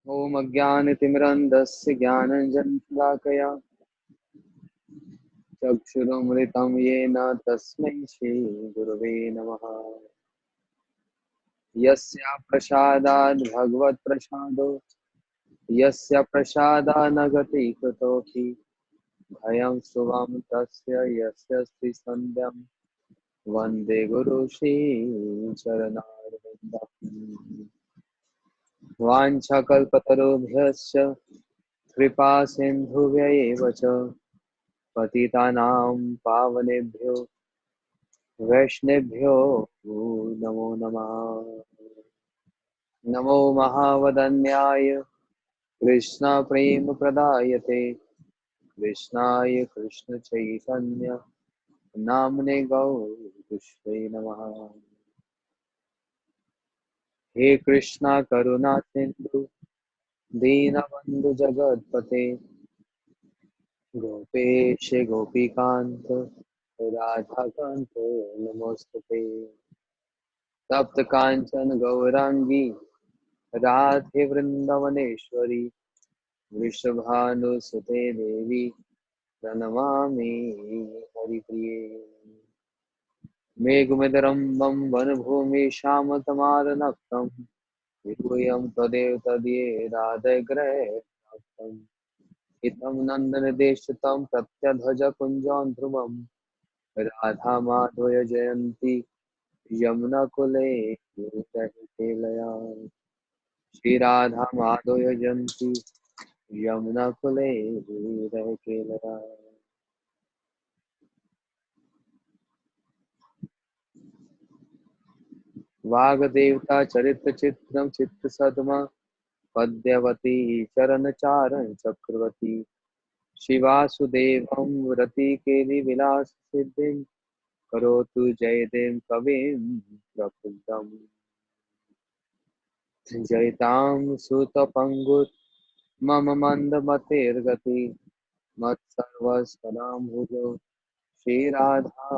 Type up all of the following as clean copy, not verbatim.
ॐ अज्ञानतिमिरन्धस्य ज्ञानञ्जनशलाकया चक्षुरुन्मिलितं येन तस्मै श्रीगुरवे नमः। यस्य प्रसादात् भगवत्प्रसादो यस्य प्रसादात् न गति कुतोऽपि भयं शुभं तस्य यस्य श्रीसन्ध्यं वन्दे गुरुश्रीचरणारविन्दम्। वाञ्छाकल्पतरुभ्यश्च कृपा सिन्धुभ्यैव च पतितानां पावनेभ्यो वैष्णवेभ्यो नमो नमः। नमो महावदन्याय कृष्णप्रेमप्रदायते कृष्णाय कृष्णचैतन्य नाम्ने गौरक्षे नमः। हे कृष्णा करुणा सिंधु दीनबंधु जगतपते गोपेश गोपीकांत राधाकांत नमोस्तुते। तप्त कांचन गौरांगी राधे वृंदावनेश्वरी वृषभानुसुते देवी प्रणमामि हरिप्रिये। मेघमदरम्बं वनभूमि श्यामतमालनक्तं विहूयं त्वदेव तद्येदादग्रहणम् इतं नन्दनदेशतं प्रत्यध्वजकुञ्जं ध्रुवं राधामाधव जयन्ती यमुनाकुले केलया। श्रीराधामाधव जयन्ती यमुनाकुले केलया। वाग्देवता चरित्रचित्रं चित्रसद्मा पद्यवती चरणचारण चक्रवर्ती शिवासुदेवं रतिकेलिविलाससिद्धिं करोतु जयदेव कविं प्रफुल्लम्। जयतां सुतपङ्गुत् मम मन्दमतेर्गति मत्सर्वस्वदाम्बुजो श्रीराधा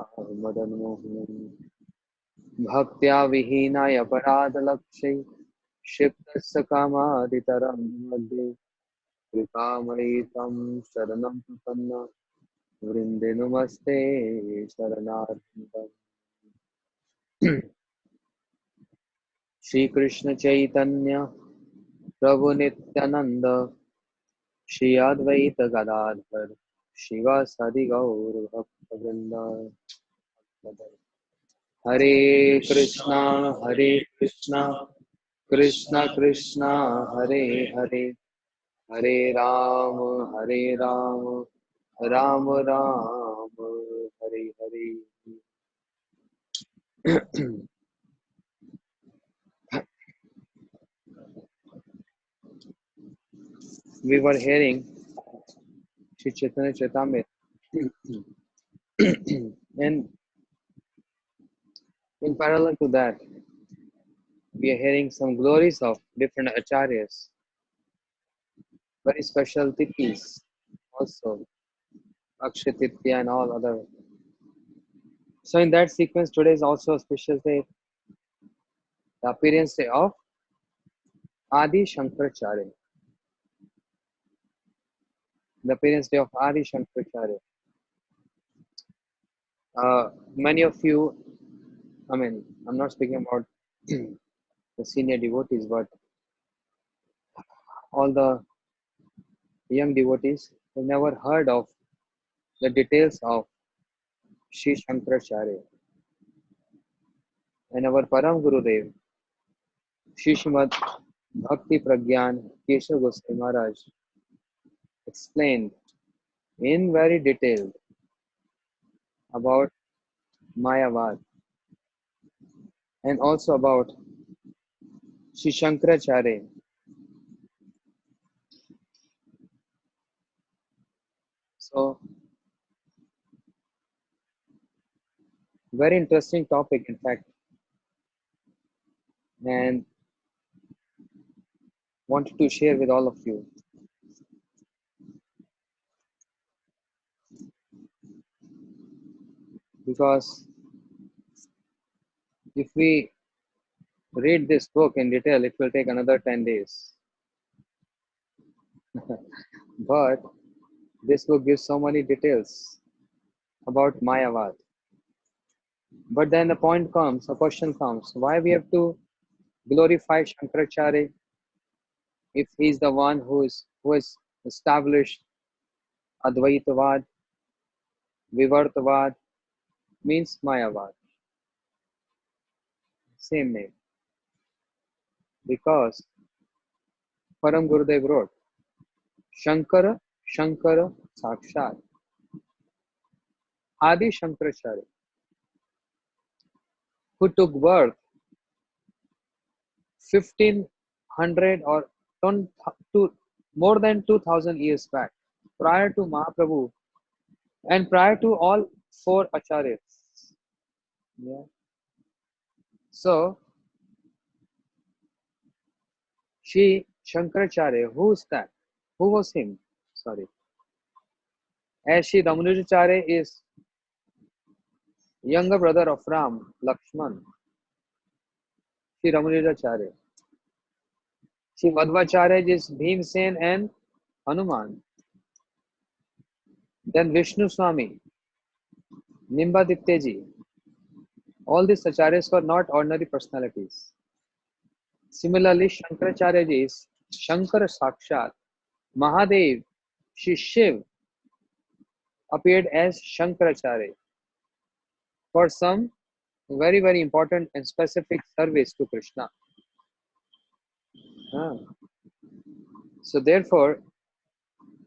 मदनमोहनम्। भक्त्या विहीनाय अपराधलक्ष्ये क्षिप्तस्य कामादितरं मध्ये कृपामयि तं शरणं प्रपन्न वृन्दे नमस्ते शरणार्थी। श्री कृष्ण चैतन्य प्रभु नित्यानंद श्री अद्वैत गदाधर शिवासादि गौर भक्तवृंद। हरे Krishna Krishna Krishna Hare Hare Hare Ram Ram Ram Hare Hare. We were hearing Sri Chaitanya Chaitamrita and in parallel to that we are hearing some glories of different acharyas, very special tithis also, Akshay Titya and all other. So in that sequence, today is also a special day, the appearance day of Adi Shankaracharya. The appearance day of Adi Shankaracharya. Many of you, I mean, I'm not speaking about the senior devotees, but all the young devotees have never heard of the details of Sri Shankaracharya and our Param Gurudev, Sri Srimad Bhakti Pragyan Keshav Goswami Maharaj explained in very detail about Mayavad and also about Sri Shankaracharya. So, very interesting topic, in fact, and wanted to share with all of you because if we read this book in detail, it will take another 10 days. But this book gives so many details about Mayavad. But then the point comes, a question comes, why we have to glorify Shankaracharya if he's the one who has established Advaitavad, Vivartavad, means Mayavad, same name. Because Param Gurudev wrote, Shankara, Shankara, Sakshat, Adi Shankaracharya, who took birth 1500 or to more than 2000 years back, prior to Mahaprabhu and prior to all four acharyas. Yeah. So, Shankaracharya, who's that? Who was him? Sorry. As Shri Ramanujacharya is younger brother of Ram, Lakshman, Shri Ramanujacharya. Shri Madhvacharya is Bhimsen and Hanuman. Then Vishnu Swami, Nimbadityaji. All these acharyas were not ordinary personalities. Similarly, Shankaracharya is Shankara Sakshat. Mahadev, Shri Shiv appeared as Shankaracharya for some very, very important and specific service to Krishna. Ah. So therefore,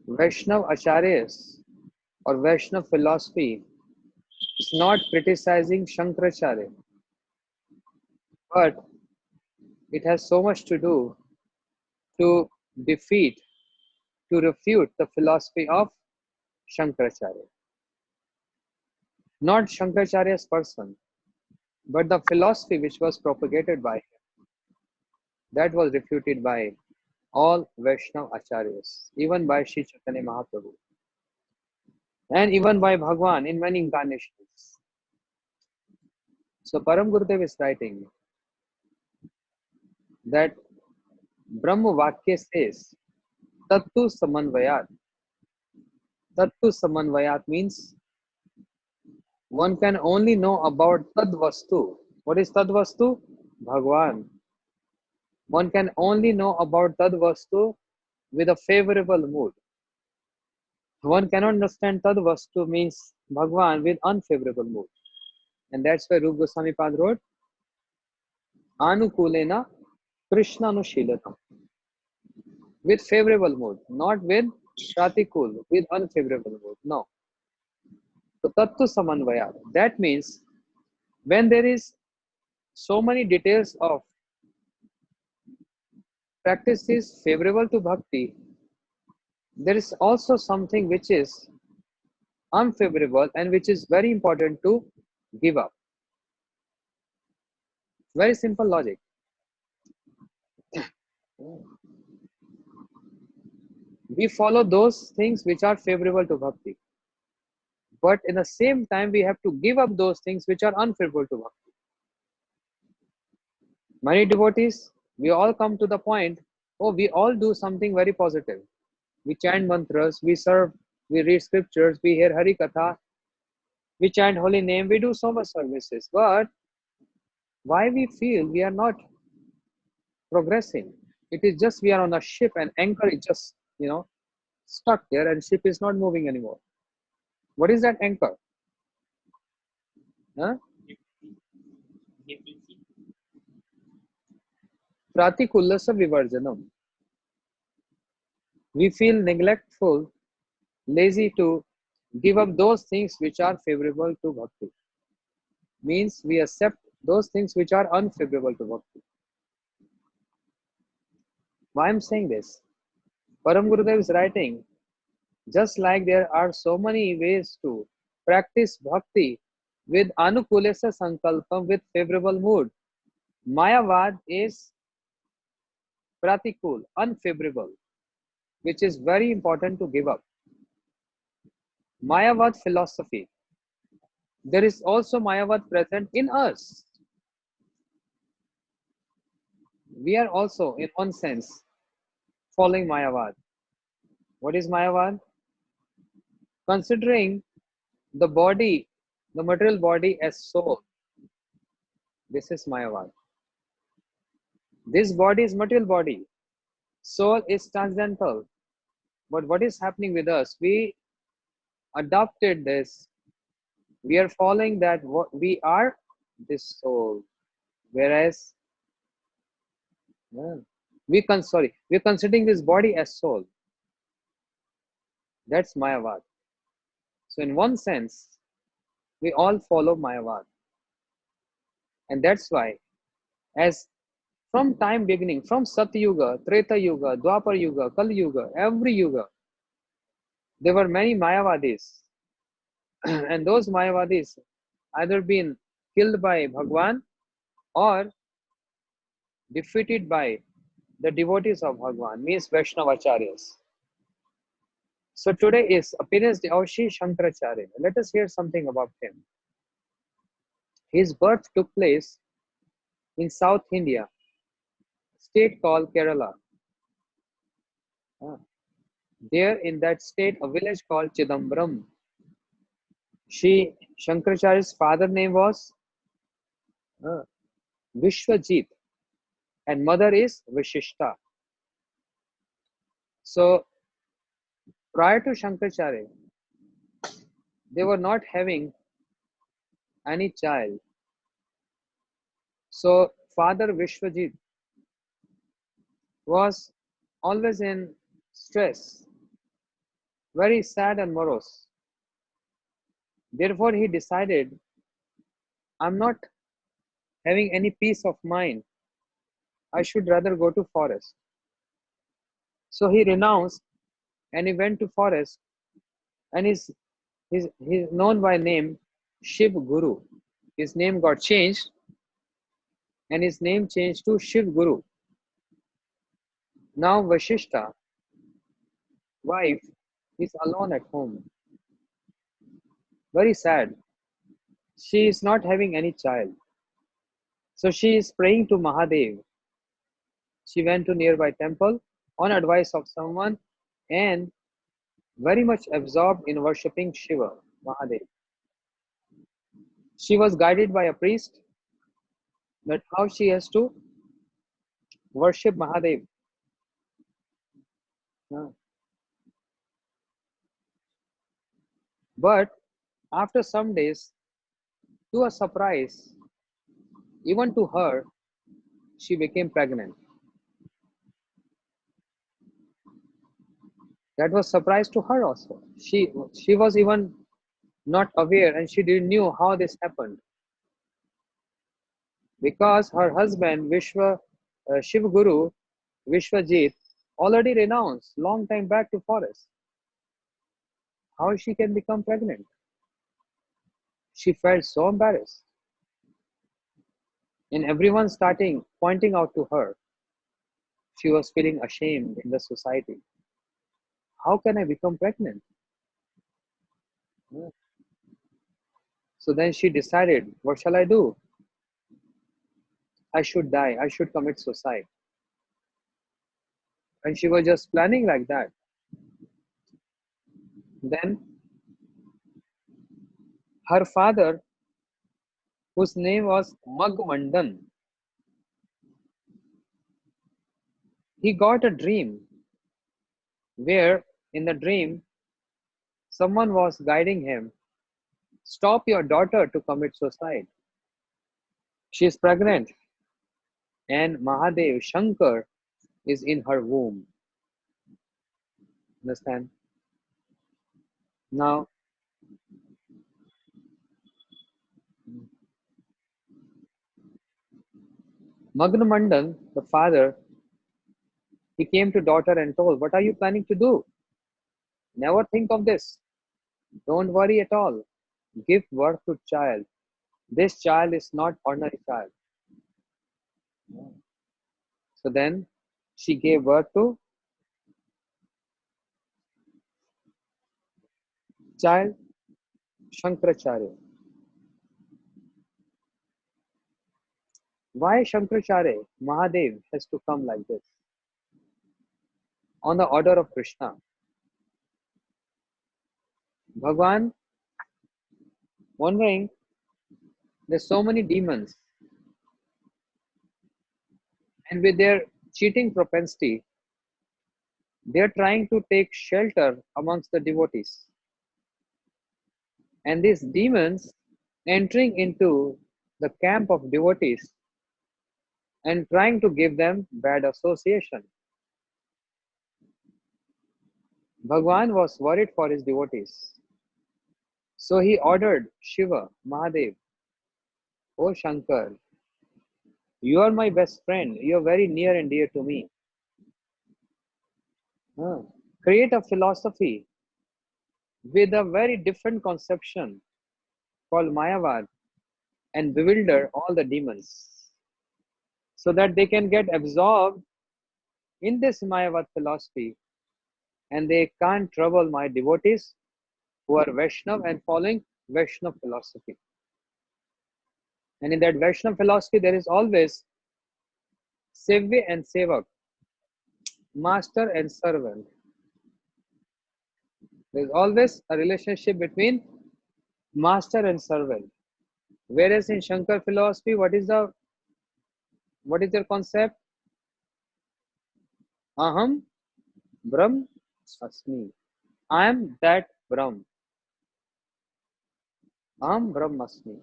Vaishnav Acharyas or Vaishnav philosophy is not criticizing Shankaracharya, but it has so much to do to defeat, to refute the philosophy of Shankaracharya. Not Shankaracharya's person, but the philosophy which was propagated by him. That was refuted by all Vaishnav Acharyas, even by Sri Chaitanya Mahaprabhu, and even by Bhagwan in many incarnations. So Param Gurudev is writing that Brahma Vakya says, Tattu Samanvayat. Tattu Samanvayat means one can only know about Tad Vastu. What is Tad Vastu? Bhagwan. One can only know about Tad Vastu with a favorable mood. One cannot understand Tad Vastu means Bhagwan with unfavorable mood. And that's why Rupa Goswami Pad wrote, Anukulena Krishna Anushilanam. With favorable mood, not with Pratikul, with unfavorable mood. No. So Tattva Samanvaya. That means when there is so many details of practice is favorable to bhakti, there is also something which is unfavorable and which is very important to give up. Very simple logic. We follow those things which are favorable to bhakti. But in the same time, we have to give up those things which are unfavorable to bhakti. Many devotees, we all come to the point, oh, we all do something very positive. We chant mantras, we serve, we read scriptures, we hear Hari Katha, we chant holy name, we do so much services. But why we feel we are not progressing? It is just we are on a ship and anchor is just, stuck there and ship is not moving anymore. What is that anchor? Huh? Pratikullasa Vivarjanam. We feel neglectful, lazy to give up those things which are favorable to bhakti. Means we accept those things which are unfavorable to bhakti. Why I'm saying this? Param Gurudev is writing, just like there are so many ways to practice bhakti with anukulesa sankalpam, with favorable mood. Mayavad is pratikul, unfavorable, which is very important to give up. Mayavad philosophy. There is also Mayavad present in us. We are also, in one sense, following Mayavad. What is Mayavad? Considering the body, the material body as soul. This is Mayavad. This body is material body. Soul is transcendental. But what is happening with us? We adopted this. We are following that we are this soul. Whereas yeah, we're considering this body as soul. That's Mayavad. So in one sense, we all follow Mayavad. And that's why, as from time beginning, from Satya Yuga, Treta Yuga, Dwapar Yuga, Kali Yuga, every Yuga, there were many Mayavadis. And those Mayavadis either been killed by Bhagwan or defeated by the devotees of Bhagwan, means Vaishnavacharyas. So today is appearance day of Sri Shankaracharya. Let us hear something about him. His birth took place in South India, state called Kerala. There in that state, a village called Chidambaram. Shankaracharya's father name was Vishwajit and mother is Vishishta. So prior to Shankaracharya, they were not having any child. So father Vishwajit was always in stress, very sad and morose. Therefore, he decided, I'm not having any peace of mind. I should rather go to forest. So he renounced and he went to forest and he's known by name Shiv Guru. His name got changed and his name changed to Shiv Guru. Now Vashishta, wife, is alone at home. Very sad. She is not having any child. So she is praying to Mahadev. She went to nearby temple on advice of someone and very much absorbed in worshipping Shiva, Mahadev. She was guided by a priest that how she has to worship Mahadev. But after some days, to a surprise, even to her, she became pregnant. That was surprise to her also. She was even not aware and she didn't knew how this happened because her husband Shiv Guru Vishwajit already renounced long time back to forest. How she can become pregnant? She felt so embarrassed. And everyone starting pointing out to her. She was feeling ashamed in the society. How can I become pregnant? So then she decided, what shall I do? I should die. I should commit suicide. And she was just planning like that. Then her father, whose name was Magmandan, he got a dream where in the dream someone was guiding him. Stop your daughter to commit suicide. She is pregnant and Mahadev Shankar is in her womb. Understand? Now, Magnamandan, the father, he came to daughter and told, what are you planning to do? Never think of this. Don't worry at all. Give birth to child. This child is not ordinary child. So then she gave birth to child Shankaracharya. Why Shankaracharya? Mahadev has to come like this. On the order of Krishna. Bhagwan wondering, there's so many demons, and with their cheating propensity, they're trying to take shelter amongst the devotees. And these demons entering into the camp of devotees and trying to give them bad association. Bhagwan was worried for his devotees. So he ordered Shiva, Mahadev, "O Shankar, you are my best friend. You are very near and dear to me. Huh. Create a philosophy with a very different conception called Mayavad and bewilder all the demons so that they can get absorbed in this Mayavad philosophy and they can't trouble my devotees who are Vaishnav and following Vaishnav philosophy. And in that Vaishnav philosophy, there is always Sevya and Sevak, master and servant. There is always a relationship between master and servant. Whereas in Shankar philosophy, what is their concept? Aham Brahm Asmi. I am that Brahm. Aham Brahm Asmi.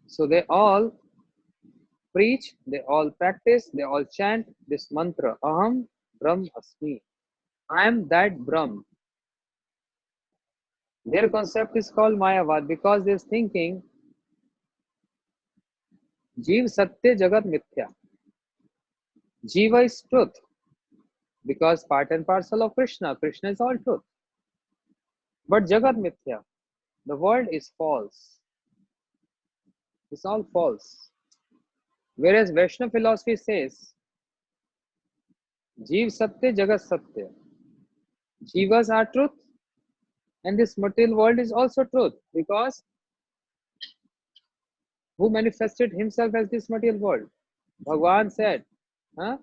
So they all preach, they all practice, they all chant this mantra. Aham Brahm Asmi. I am that Brahm. Their concept is called Mayavad because they're thinking Jeev Satya Jagat Mithya. Jiva is truth because part and parcel of Krishna. Krishna is all truth. But Jagat Mithya, the world is false. It's all false. Whereas Vaishnava philosophy says Jeev Satya Jagat Satya. Jivas are truth and this material world is also truth because who manifested himself as this material world? Bhagwan said, huh?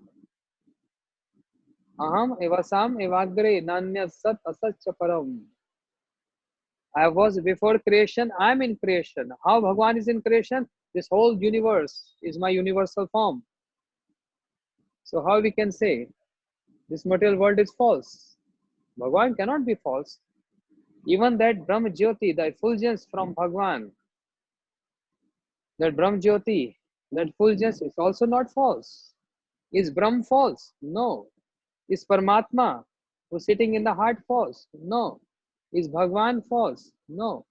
Aham evasam evagre nanya sat asat param. I was before creation, I am in creation. How Bhagwan is in creation? This whole universe is my universal form. So how we can say this material world is false? Bhagwan cannot be false. Even that Brahma Jyoti, the effulgence from Bhagwan, that Brahma Jyoti, that effulgence is also not false. Is Brahm false? No. Is Paramatma who's sitting in the heart false? No. Is Bhagwan false? No.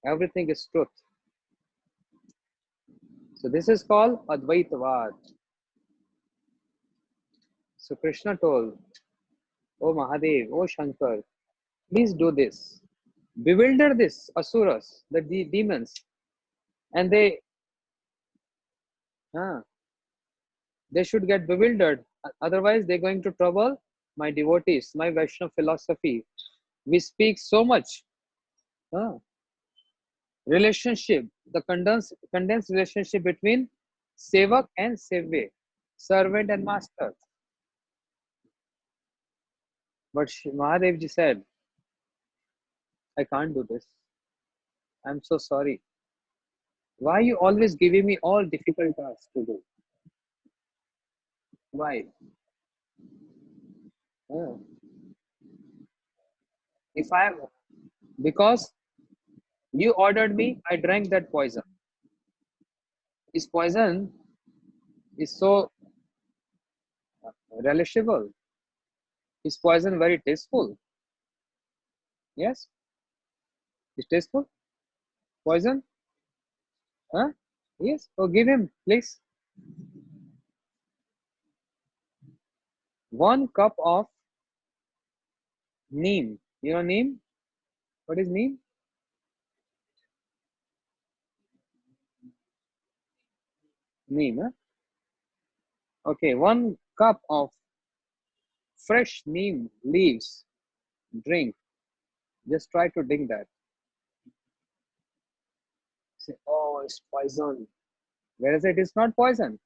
Everything is truth. So this is called Advaitavad. So Krishna told, "O Mahadev, O Shankar, please do this. Bewilder this asuras, the demons, and uh, they should get bewildered. Otherwise, they're going to trouble my devotees, my Vaishnava philosophy. We speak so much relationship, the condensed relationship between sevak and sevve, servant and master. But Mahadev ji said, I can't do this. I'm so sorry. Why are you always giving me all difficult tasks to do? Why? Uh, if I because you ordered me, I drank that poison. This poison is so relishable. Is poison very tasteful? Yes, it's tasteful. Poison? Huh? Yes. So give him, please. 1 cup of neem. You know neem? What is neem? Neem. Huh? Okay, 1 cup of fresh neem leaves. Drink. Just try to drink that. Say, oh, it's poison. Whereas it is not poison.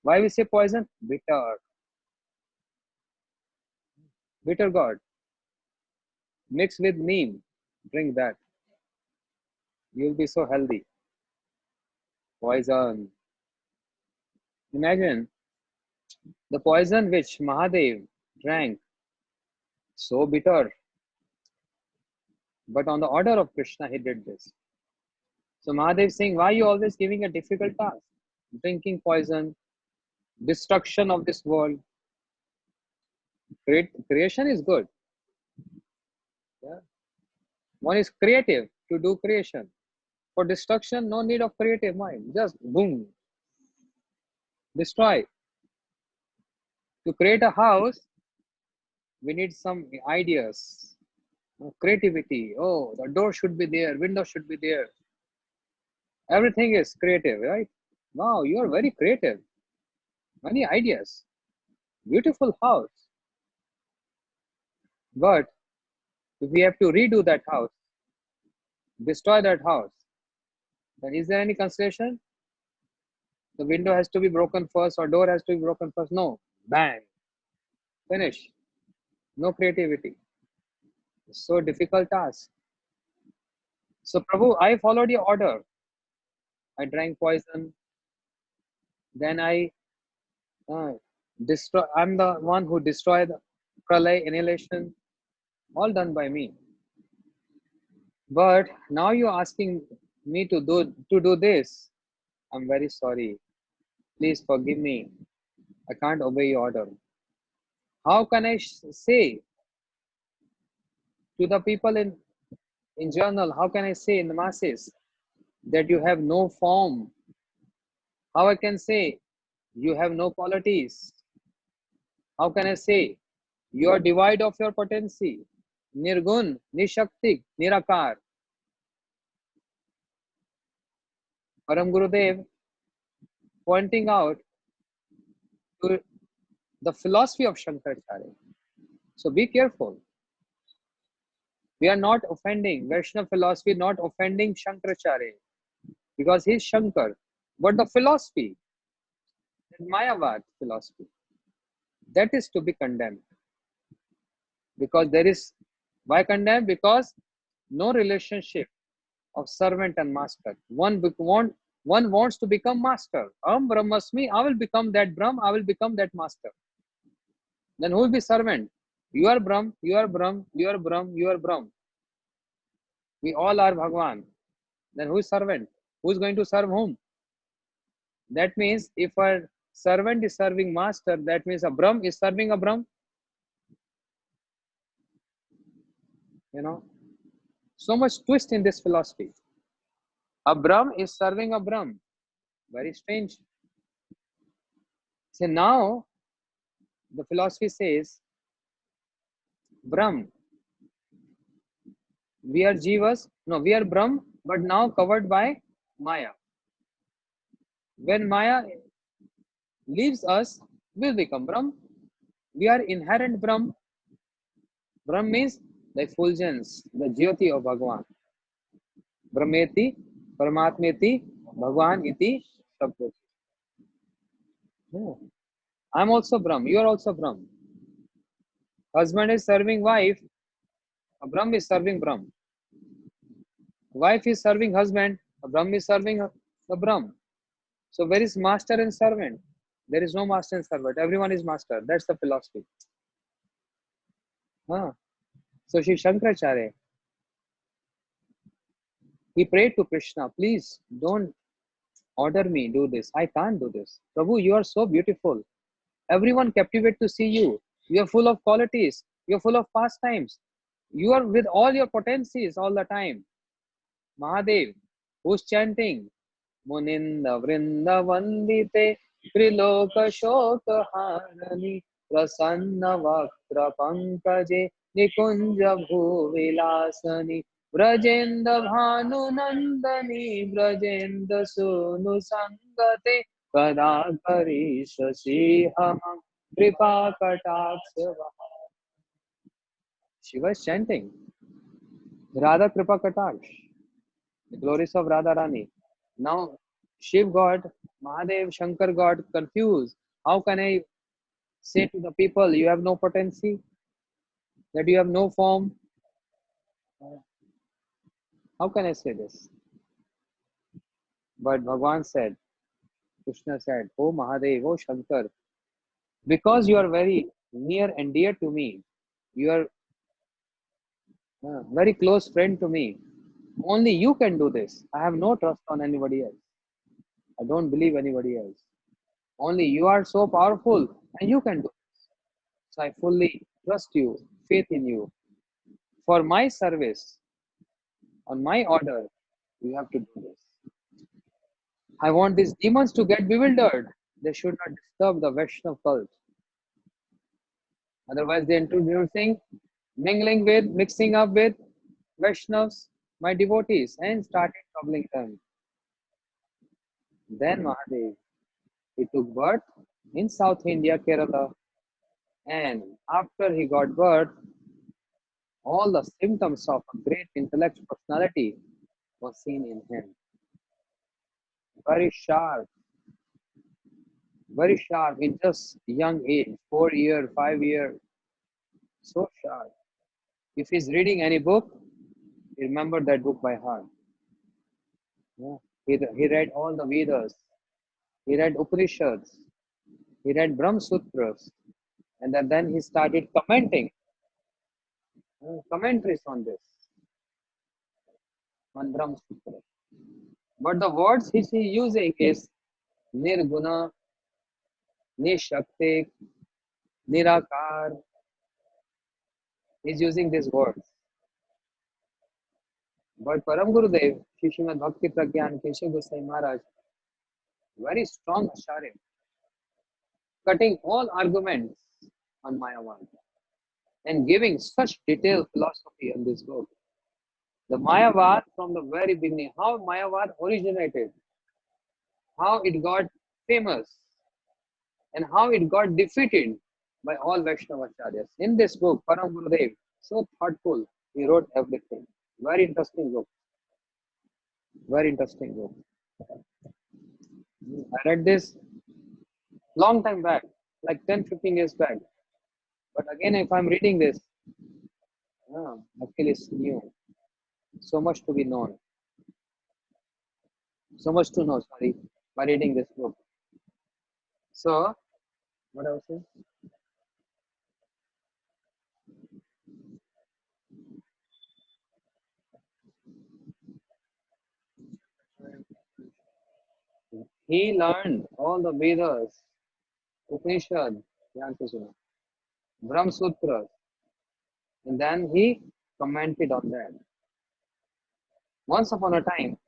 Why we say poison? Bitter. Bitter God. Mix with neem. Drink that. You'll be so healthy. Poison. Imagine the poison which Mahadev drank, so bitter. But on the order of Krishna, he did this. So Mahadev is saying, why are you always giving a difficult task? Drinking poison, destruction of this world. Creation is good. Yeah. One is creative to do creation. For destruction, no need of creative mind. Just boom, destroy. To create a house, we need some ideas, creativity. Oh, the door should be there, window should be there. Everything is creative, right? Wow, you are very creative. Many ideas. Beautiful house. But if we have to redo that house, destroy that house, then is there any consideration? The window has to be broken first or door has to be broken first? No. Bang. Finish. No creativity. So difficult task. So Prabhu, I followed your order. I drank poison. Then I destroy. I'm the one who destroyed pralay annihilation. All done by me. But now you're asking me to do this. I'm very sorry. Please forgive me. I can't obey your order. How can I say to the people in journal? How can I say in the masses that you have no form? How I can say you have no qualities? How can I say you are devoid of your potency? Nirgun, Nishakti, Nirakar. Param Gurudev pointing out to the philosophy of Shankaracharya. So be careful. We are not offending Vaishnava philosophy, not offending Shankaracharya because he's Shankar. But the philosophy, the Mayavad philosophy, that is to be condemned. Because there is, why condemned? Because no relationship of servant and master. One wants to become master. Brahmasmi, I will become that Brahm, I will become that master. Then who will be servant? You are Brahm, you are Brahm, you are Brahm, you are Brahm. We all are Bhagwan. Then who is servant? Who is going to serve whom? That means if a servant is serving master, that means a Brahm is serving a Brahm. You know, so much twist in this philosophy. A Brahm is serving a Brahm. Very strange. So now the philosophy says, Brahm, we are Jivas, no, we are Brahm, but now covered by Maya. When Maya leaves us, we'll become Brahm. We are inherent Brahm. Brahm means the effulgence, the Jyoti of Bhagavan. Brahmeti, Paramatmeti, Bhagwan iti Shabdoti. Yeah. I'm also Brahm. You are also Brahm. Husband is serving wife. Brahm is serving Brahm. Wife is serving husband. Brahm is serving the Brahm. So where is master and servant? There is no master and servant. Everyone is master. That's the philosophy. Huh. So Shri Shankaracharya, he prayed to Krishna, please don't order me do this. I can't do this. Prabhu, you are so beautiful. Everyone captivate to see you. You are full of qualities. You are full of pastimes. You are with all your potencies all the time. Mahadev, who's chanting? Muninda Vrinda Vandite Triloka Shoka Harani Prasanna Vaktra Pankaje Nikunja Bhuvilasani Brajenda Bhanu Nandani Brajenda Sunu Sangate Kada Karisha Siham Kripa Katakshava. She was chanting Radha Kripa Kataksh, the glories of Radha Rani. Now, Shiv God, Mahadev, Shankar God confused. How can I say to the people, you have no potency, that you have no form? How can I say this? But Bhagwan said, Krishna said, "Oh Mahadev, oh Shankar, because you are very near and dear to me, you are very close friend to me. Only you can do this. I have no trust on anybody else. I don't believe anybody else. Only you are so powerful and you can do it. So I fully trust you, faith in you. For my service, on my order, you have to do this. I want these demons to get bewildered. They should not disturb the Vaishnav cult. Otherwise, they're introducing, mixing up with Vaishnavs, my devotees, and started troubling them. Then Mahadev, he took birth in South India, Kerala, and after he got birth, all the symptoms of a great intellectual personality was seen in him. Very sharp, very sharp in just young age, 4 year, 5 year, so sharp. If he's reading any book, he remembered that book by heart. Yeah. He read all the Vedas, he read Upanishads, he read Brahma Sutras, and then he started commenting, commentaries on this, on Brahma Sutra. But the words he's using is Nirguna, Nishakti, Nirakar. He's using these words. But Param Gurudev, Shri Srimad Bhakti Pragyan Keshav Goswami Maharaj, very strong Acharya, cutting all arguments on Mayavad and giving such detailed philosophy in this book. The Mayavad from the very beginning, how Mayavad originated, how it got famous, and how it got defeated by all Vaishnava Acharyas. In this book, Param Gurudev, so thoughtful, he wrote everything. Very interesting book. Very interesting book. I read this long time back, like 10, 15 years back. But again, if I'm reading this, I feel it's new. So much to be known. So much to know, sorry, by reading this book. So, what I was saying? He learned all the Vedas, Upanishad, Brahma Sutras, and then he commented on that. Once upon a time,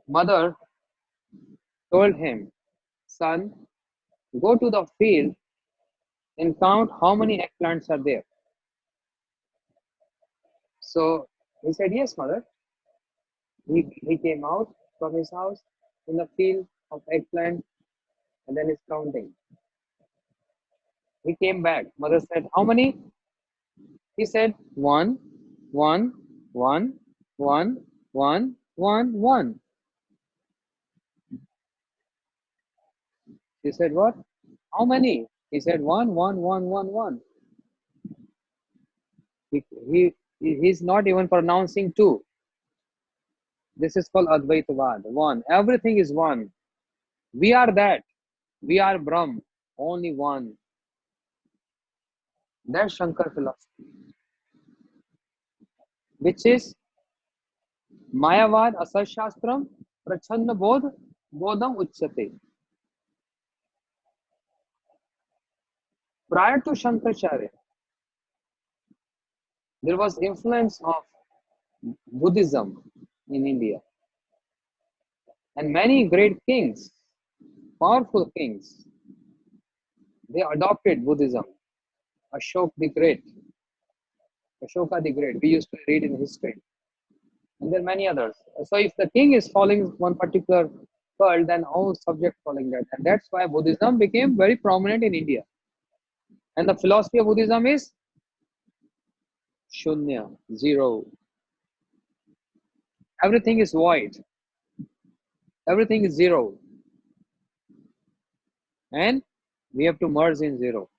mother told him, son, go to the field and count how many eggplants are there. So he said, yes, mother. He came out from his house in the field of eggplant and then he's counting. He came back. Mother said, how many? He said, one, one, one, one, one, one, one. She said, what? How many? He said, one, one, one, one, one. He, he, he's not even pronouncing two. This is called Advaitavad. One. Everything is one. We are that. We are Brahm. Only one. That's Shankar philosophy, which is Mayavad Asashastram Prachanna Bodh Bodham Uchyate. Prior to Shankaracharya, there was influence of Buddhism in India. And many great kings, powerful kings, they adopted Buddhism. Ashok the Great, Ashoka the Great, we used to read in history. And there are many others. So if the king is following one particular cult, then all subjects following that. And that's why Buddhism became very prominent in India. And the philosophy of Buddhism is Shunya, zero. Everything is void. Everything is zero. And we have to merge in zero.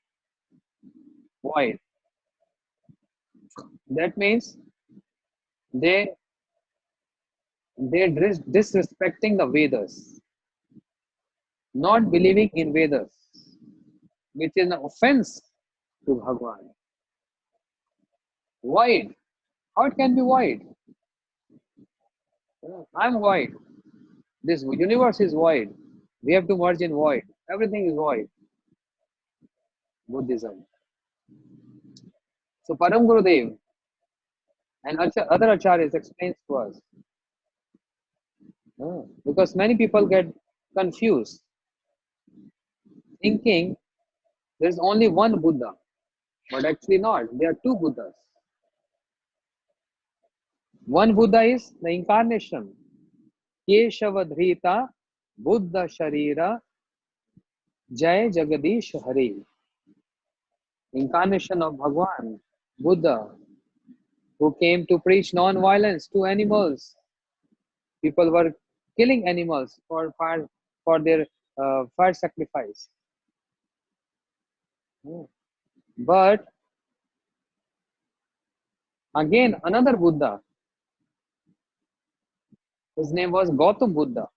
Void. That means they disrespecting the Vedas, not believing in Vedas, which is an offense to Bhagwan. Void. How it can be void? I'm void. This universe is void. We have to merge in void. Everything is void. Buddhism. So Param Gurudev and other acharyas explains to us. Because many people get confused, thinking there is only one Buddha, but actually not. There are two Buddhas. One Buddha is the incarnation. Keshavadhrita Buddha Sharira Jai Jagadish Hari. Incarnation of Bhagwan, Buddha, who came to preach non-violence to animals. People were killing animals for their fire sacrifice. But again, another Buddha, his name was Gautam Buddha.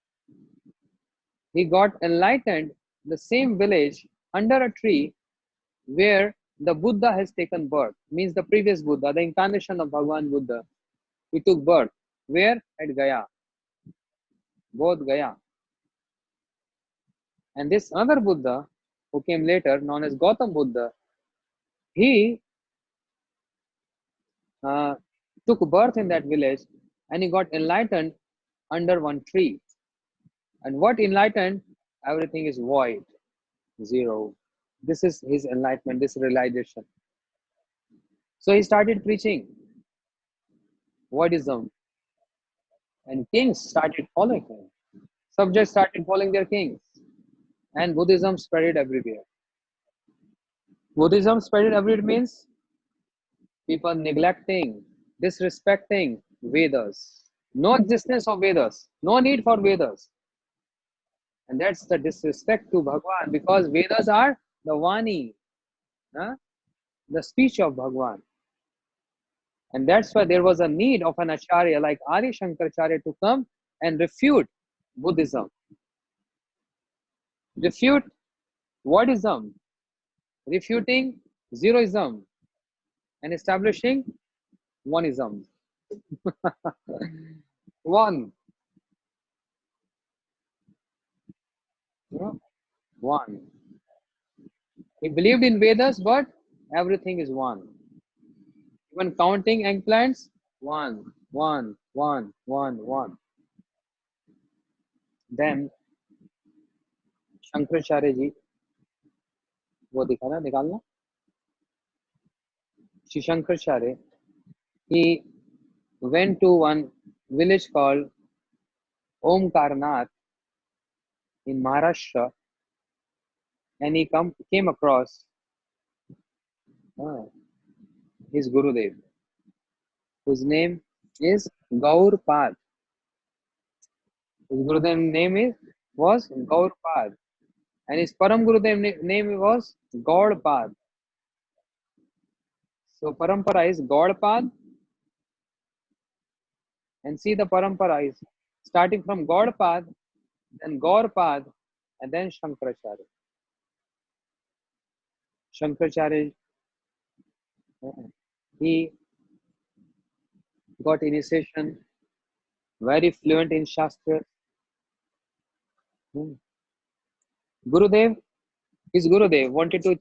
He got enlightened in the same village under a tree where the Buddha has taken birth, means the previous Buddha, the incarnation of Bhagwan Buddha. He took birth. Where? At Gaya, Bodh Gaya. And this other Buddha, who came later, known as Gautam Buddha, he uh, took birth in that village and he got enlightened under one tree. And what enlightened? Everything is void, zero. This is his enlightenment, this realization. So he started preaching voidism, and kings started following him. Subjects started following their kings, and Buddhism spread everywhere. Buddhism spread everywhere means people neglecting, disrespecting Vedas. No existence of Vedas, no need for Vedas. And that's the disrespect to Bhagwan, because Vedas are the Vani, huh? The speech of Bhagwan. And that's why there was a need of an Acharya like Adi Shankaracharya to come and refute Buddhism, refute voidism, refuting zeroism, and establishing oneism. One, one. He believed in Vedas, but everything is one. Even counting eggplants, one, one, one, one, one. Then Shankaracharya ji, वो दिखाना निकालना. Shri Shankaracharya, he went to one village called Omkarnath in Maharashtra, and he came across uh, his Gurudev, whose name is Gaurpad. His Gurudev was Gaurpad, and his Param Gurudev name was Gaudpad. So Parampara is Gaudpad, and see the Parampara is starting from Gaudpad, then Gaurpad, and then Shankaracharya. Shankaracharya, he got initiation, very fluent in Shastra. Gurudev, his Gurudev wanted to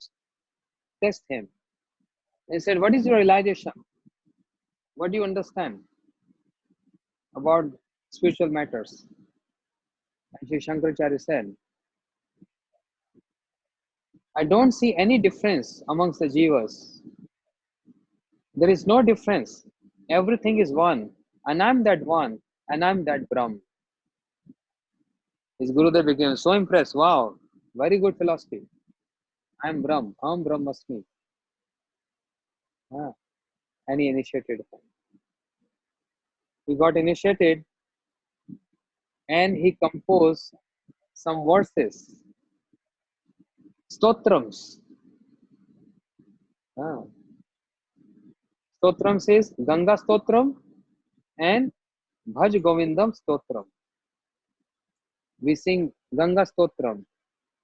test him. He said, "What is your realization? What do you understand about spiritual matters?" And Sri Shankaracharya said, "I don't see any difference amongst the jivas. There is no difference. Everything is one, and I'm that one, and I'm that Brahm." His Gurudev became so impressed. Wow, very good philosophy. I'm Brahm, Aham Brahmasmi. Ah, and he initiated him. He got initiated and he composed some verses, stotrams. Ah, Stotram says Ganga Stotram and Bhaj Govindam Stotram. We sing Ganga Stotram.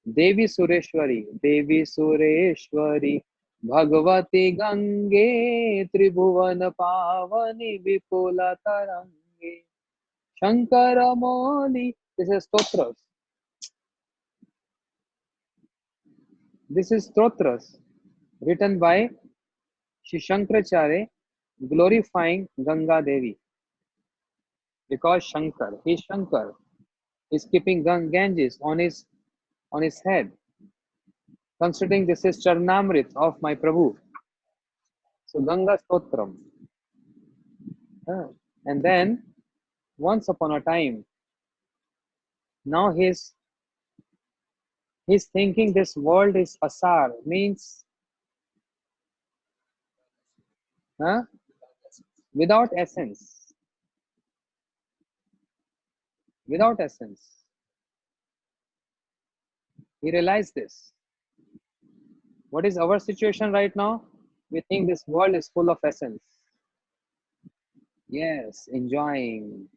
Devi Sureshwari, Bhagavati Gange, Tribhuvan Pavani Vipula Tarange, Shankara Moli. This is stotras. This is stotras written by Shri Shankaracharya glorifying Ganga Devi. Because Shankar, he is Shankar, is keeping Ganges on his head, considering this is Charnamrit of my Prabhu. So Ganga Stotram. And then once upon a time, now he's thinking this world is asar, means without essence. Without essence. He realized this. What is our situation right now? We think this world is full of essence. Yes, enjoying.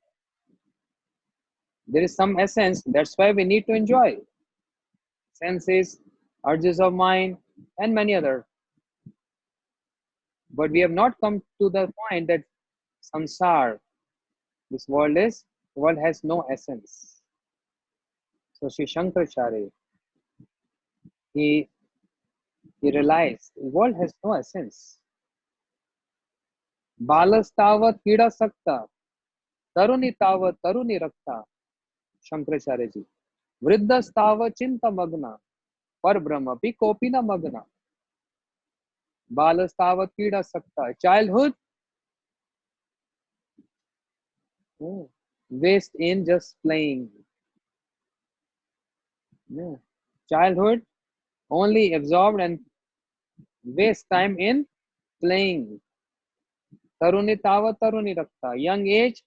There is some essence, that's why we need to enjoy. Senses, urges of mind, and many other. But we have not come to the point that samsar, this world has no essence. So Sri Shankaracharya, he realized the world has no essence. Balas tavat kida sakta, taruni tavat taruni rakta, Shankaracharya ji. Vriddhas tavat chinta magna, par brahma pi kopina magna. Balas tavat kida sakta. Childhood, waste in just playing. Childhood, only absorbed and waste time in playing. Taruni tavat taruni rakta. Young age,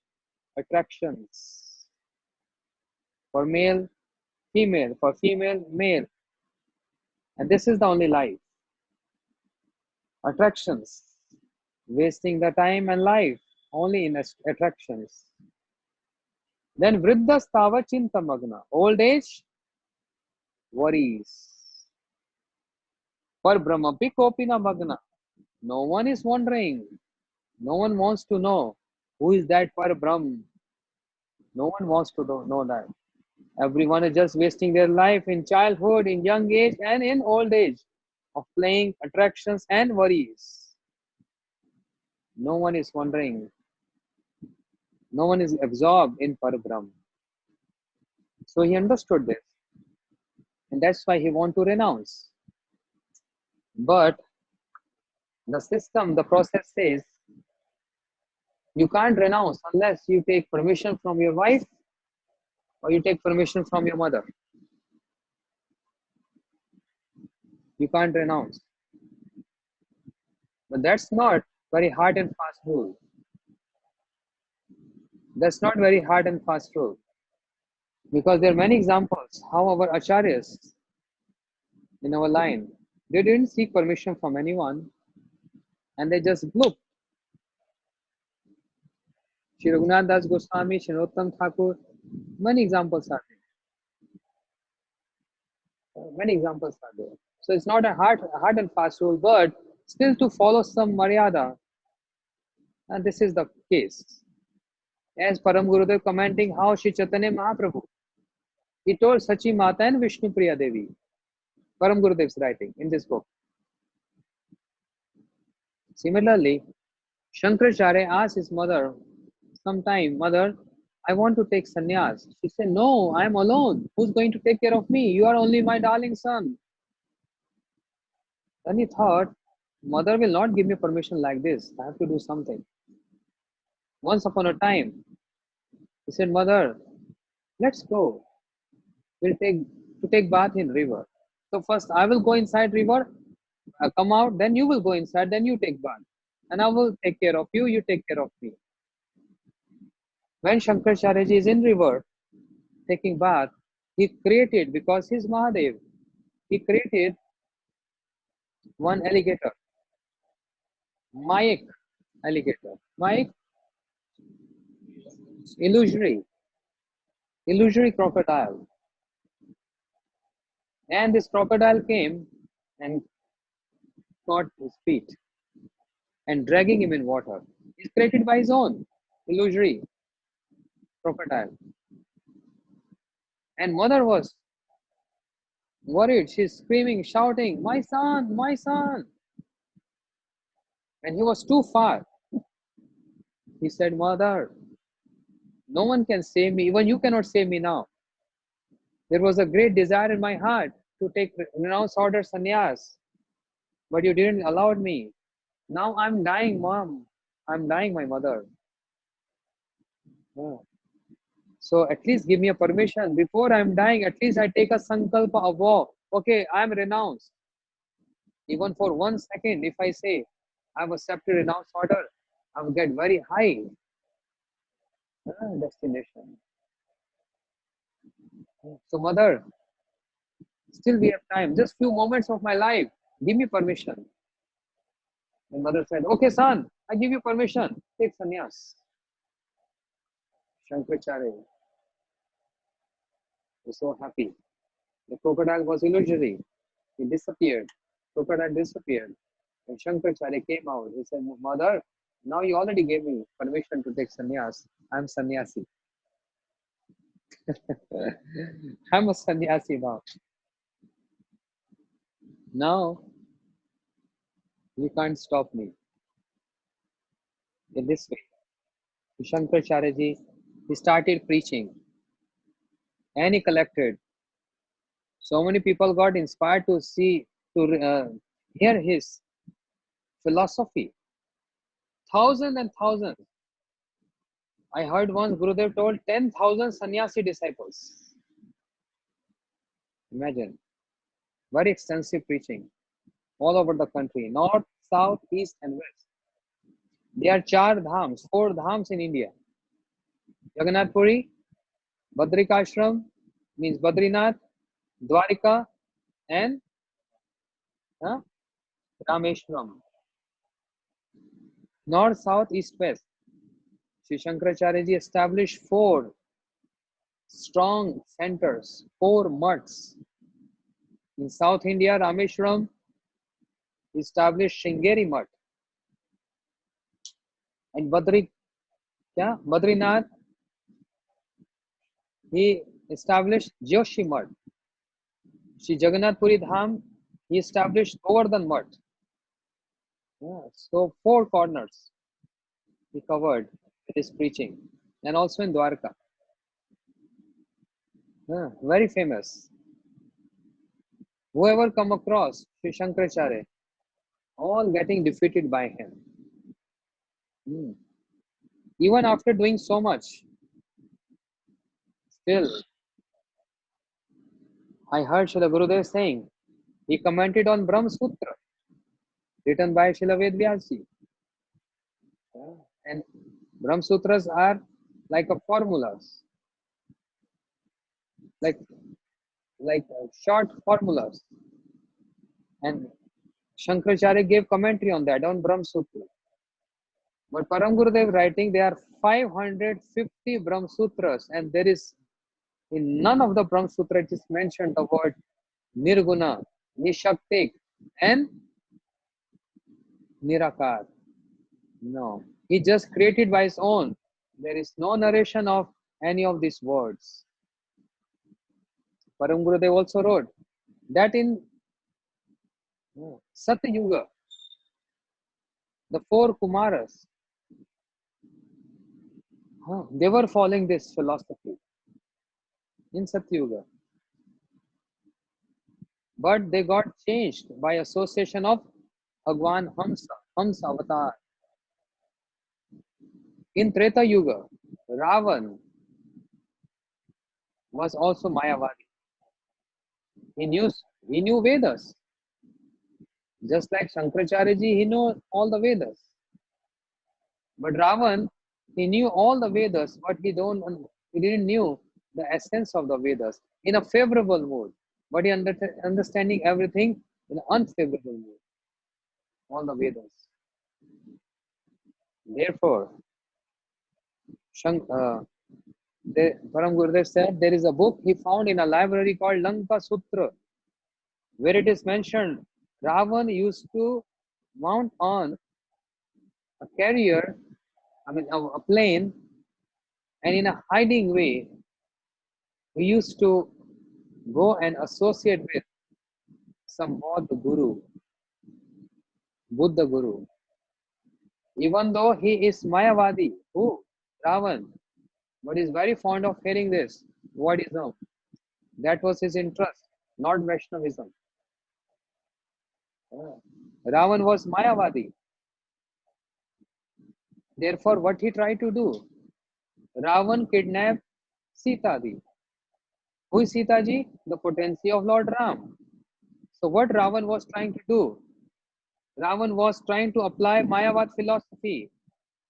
attractions. For male, female. For female, male. And this is the only life. Attractions. Wasting the time and life only in attractions. Then vriddha stava chinta magna. Old age, worries. Par brahmapi kopina magna. No one is wondering. No one wants to know who is that Par Brahm. No one wants to know that. Everyone is just wasting their life in childhood, in young age, and in old age of playing attractions and worries. No one is wondering. No one is absorbed in Parabrahm. So he understood this. And that's why he want to renounce. But the system, the process says, you can't renounce unless you take permission from your wife or you take permission from your mother. You can't renounce. But that's not very hard and fast rule. That's not very hard and fast rule. Because there are many examples how our acharyas in our line, they didn't seek permission from anyone and they just look. Shri Raghunath Das Goswami, Shri Narottam Thakur, many examples are there. Many examples are there. So it's not a hard and fast rule, but still to follow some maryada. And this is the case. As Param Gurudev commenting how Shri Chaitanya Mahaprabhu, he told Sachi Mata and Vishnu Priya Devi. Param Gurudev's writing in this book. Similarly, Shankaracharya asked his mother sometime, Mother, I want to take sannyas. She said, No, I am alone. Who's going to take care of me? You are only my darling son. Then he thought, Mother will not give me permission like this. I have to do something. Once upon a time, he said, Mother, let's go. We'll take bath in river. So first I will go inside river, come out, then you will go inside, then you take bath. And I will take care of you, you take care of me. When Shankaracharya is in river taking bath, he created, because he's Mahadev, he created one alligator, Mayek. alligator. Mike, illusory, illusory crocodile. And this crocodile came and caught his feet and dragging him in water. He's created by his own illusory crocodile. And mother was worried. She's screaming, shouting, "My son, my son!" And he was too far. He said, "Mother, no one can save me. Even you cannot save me now. There was a great desire in my heart to take renounce order sannyas, but you didn't allow me. Now I'm dying, mom. I'm dying, my mother. Yeah. So at least give me a permission. Before I'm dying, at least I take a sankalpa, a vow. Okay, I'm renounced. Even for 1 second, if I say I've accepted renounce order, I will get very high destination. So mother, still we have time. Just few moments of my life. Give me permission. The mother said, "Okay, son, I give you permission. Take sannyas." Shankaracharya was so happy. The crocodile was illusory. He disappeared. Crocodile disappeared. And Shankaracharya came out. He said, "Mother, now you already gave me permission to take sannyas. I'm sannyasi. I'm a sannyasi now. Now you can't stop me." In this way, Shankaracharya ji, he started preaching and he collected. So many people got inspired to see, to hear his philosophy. Thousands and thousands. I heard once Gurudev told 10,000 sannyasi disciples. Imagine, very extensive preaching all over the country, north, south, east, and west. There are four dhams in India. Jagannath Puri, Badrikashram means Badrinath, Dwarika, and uh, Rameshwaram. North, south, east, west. Sri Shankaracharya ji established four strong centers, four mutts. In South India, Rameshwaram established Shringeri Mutt. And Badrinath, he established Joshi Mutt. Sri Jagannath Puri Dham, he established Govardhan Mutt. Yeah, so four corners he covered with his preaching. And also in Dwarka. Yeah, very famous. Whoever come across Sri Shankaracharya, all getting defeated by him. Hmm. Even after doing so much, still, I heard Srila Gurudev saying, he commented on Brahma Sutra, written by Srila Ved Vyasji. And Brahma Sutras are like a formulas, like short formulas. And Shankaracharya gave commentary on that on Brahma Sutra. But Param Gurudev writing, there are 550 Brahma Sutras, and there is in none of the Brahma Sutra it is mentioned the word Nirguna, Nishaktik, and Nirakar. No, he just created by his own. There is no narration of any of these words. Param Gurudev also wrote that in Satyuga, the four Kumaras, they were following this philosophy in Satyuga. But they got changed by association of Bhagwan Hamsa Avatar. In Treta Yuga, Ravan was also Mayavadi. He knew, he knew Vedas. Just like Shankaracharya ji, he knew all the Vedas. But Ravan, he knew all the Vedas, but he didn't knew the essence of the Vedas in a favorable mood. But he understanding everything in an unfavorable mood. All the Vedas. Therefore, Param Gurudev said there is a book he found in a library called Lanka Sutra, where it is mentioned Ravan used to mount on a carrier, a plane, and in a hiding way, he used to go and associate with some Buddha Guru. Even though he is Mayavadi, who? Ravan, but is very fond of hearing this, Vaidism. That was his interest, not Vaishnavism. Ravan was Mayavadi. Therefore, what he tried to do? Ravan kidnapped Sita ji. Who is Sita ji? The potency of Lord Ram. So what Ravan was trying to do? Ravan was trying to apply Mayavad philosophy.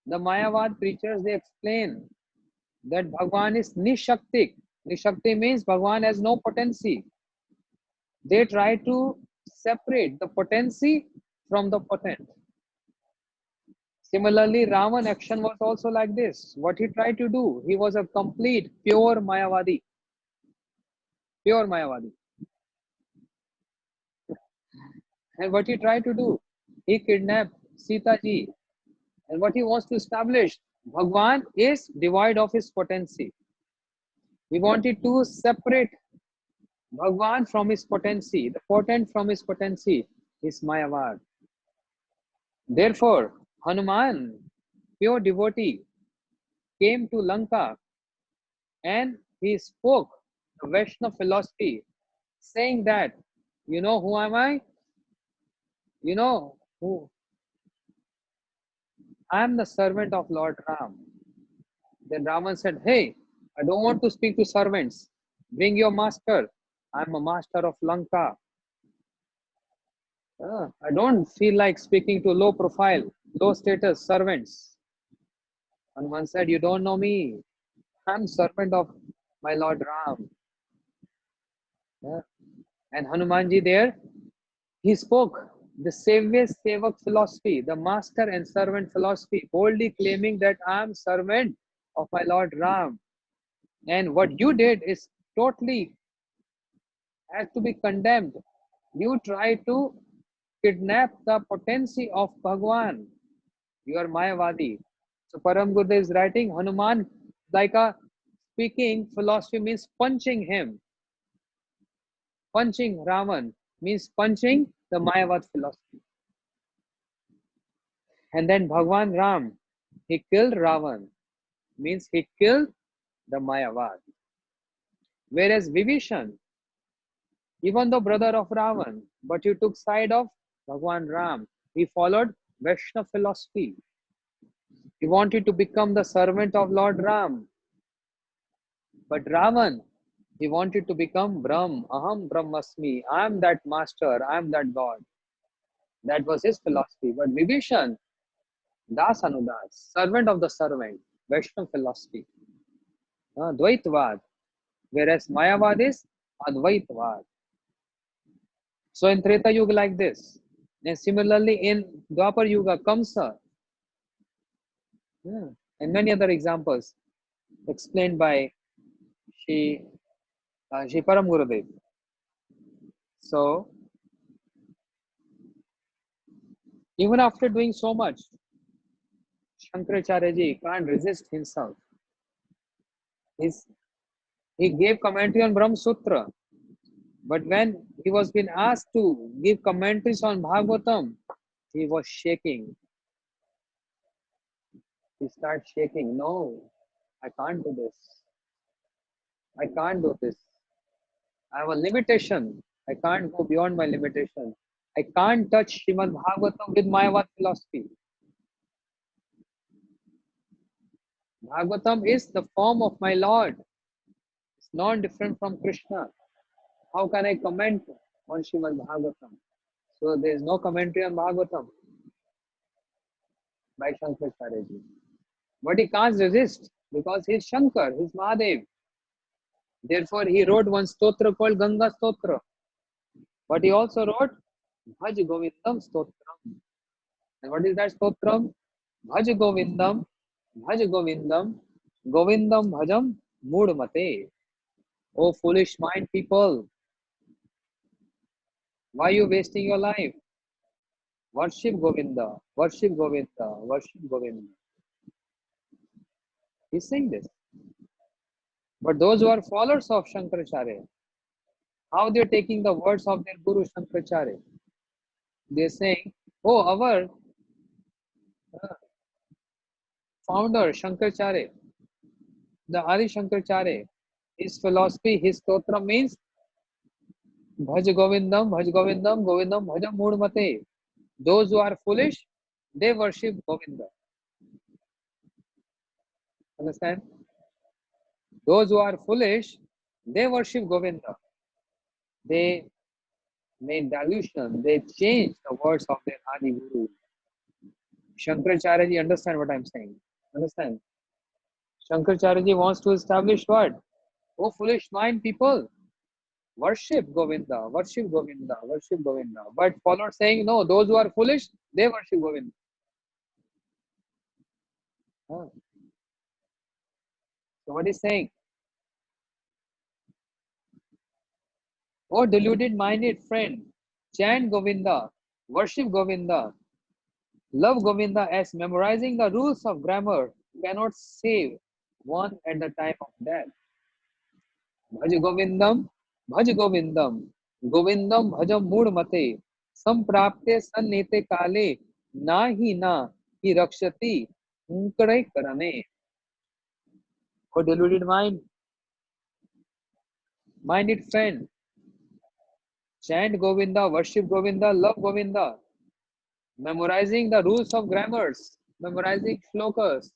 The Mayavad preachers, they explain that Bhagwan is Nishaktik. Nishakti means Bhagwan has no potency. They try to separate the potency from the potent. Similarly, Ravan action was also like this. What he tried to do, he was a complete, pure Mayavadi. Pure Mayavadi. And what he tried to do, he kidnapped Sita ji. And what he wants to establish, Bhagwan is devoid of his potency. He wanted to separate Bhagwan from his potency, the potent from his potency is Mayavad. Therefore, Hanuman, pure devotee, came to Lanka and he spoke the Vaishnava philosophy, saying that, you know who am I? You know who? I am the servant of Lord Ram. Then Ravan said, hey, I don't want to speak to servants. Bring your master. I am a master of Lanka. I don't feel like speaking to low profile, low status servants. Hanuman said, you don't know me. I'm servant of my Lord Ram. Yeah. And Hanumanji there, he spoke the Sevya Sevak philosophy, the master and servant philosophy, boldly claiming that I am servant of my Lord Ram. And what you did is totally has to be condemned. You try to kidnap the potency of Bhagwan. You are Mayavadi. So Param Gurudev is writing, Hanuman, like a speaking philosophy means punching him. Punching Ravan means punching the Mayavad philosophy. And then Bhagwan Ram, he killed Ravan, means he killed the Mayavad. Whereas Vibhishan, even though brother of Ravan, but he took side of Bhagwan Ram. He followed Vaishnava philosophy. He wanted to become the servant of Lord Ram. But Ravan, he wanted to become Brahm, Aham Brahmasmi. I am that master, I am that God. That was his philosophy. But Vibhishan, Das Anudas, servant of the servant, Vaishnava philosophy. Dvaitvad. Whereas Mayavad is Advaitvad. So in Treta Yuga like this. And similarly in Dwapar Yuga, Kamsa. Yeah. And many other examples explained by Shri Param Gurudev. So even after doing so much, Shankaracharya ji can't resist himself. He gave commentary on Brahma Sutra. But when he was being asked to give commentaries on Bhagavatam, he was shaking. He started shaking. No, I can't do this. I can't do this. I have a limitation. I can't go beyond my limitation. I can't touch Srimad Bhagavatam with Mayavad philosophy. Bhagavatam is the form of my Lord. It's not different from Krishna. How can I comment on Srimad Bhagavatam? So there is no commentary on Bhagavatam by Shankaracharya ji. But he can't resist because he's Shankar, he's Mahadev. Therefore, he wrote one stotra called Ganga Stotra. But he also wrote Bhaj Govindam Stotram. And what is that Stotram? Bhaj Govindam, Bhaj Govindam, Govindam Bhajam Moodmate. Oh foolish mind people, why are you wasting your life? Worship Govinda, worship Govinda, worship Govinda. He's saying this. But those who are followers of Shankaracharya, how they're taking the words of their Guru Shankaracharya? They're saying, oh, our uh, founder Shankaracharya, the Adi Shankaracharya, his philosophy, his stotra means Bhaj Govindam, Govindam Bhajam Moodmate. Those who are foolish, they worship Govinda. Understand? Those who are foolish, they worship Govinda. They made dilution, they changed the words of their Adi Guru. Shankaracharya ji, understand what I'm saying? Understand? Shankaracharya ji wants to establish what? Oh, foolish mind people, worship Govinda, worship Govinda, worship Govinda. But followers saying, no, those who are foolish, they worship Govinda. Huh. So what is saying? Oh, deluded minded friend, chant Govinda, worship Govinda, love Govinda as memorizing the rules of grammar cannot save one at the time of death. Bhaj Govindam, Bhaj Govindam, Govindam Bhajam Moodmate, Samprapte Sannete Kale, Na hi na hi rakshati, Unkare Karane. O deluded mind, minded friend, chant Govinda, worship Govinda, love Govinda, memorizing the rules of grammars, memorizing shlokas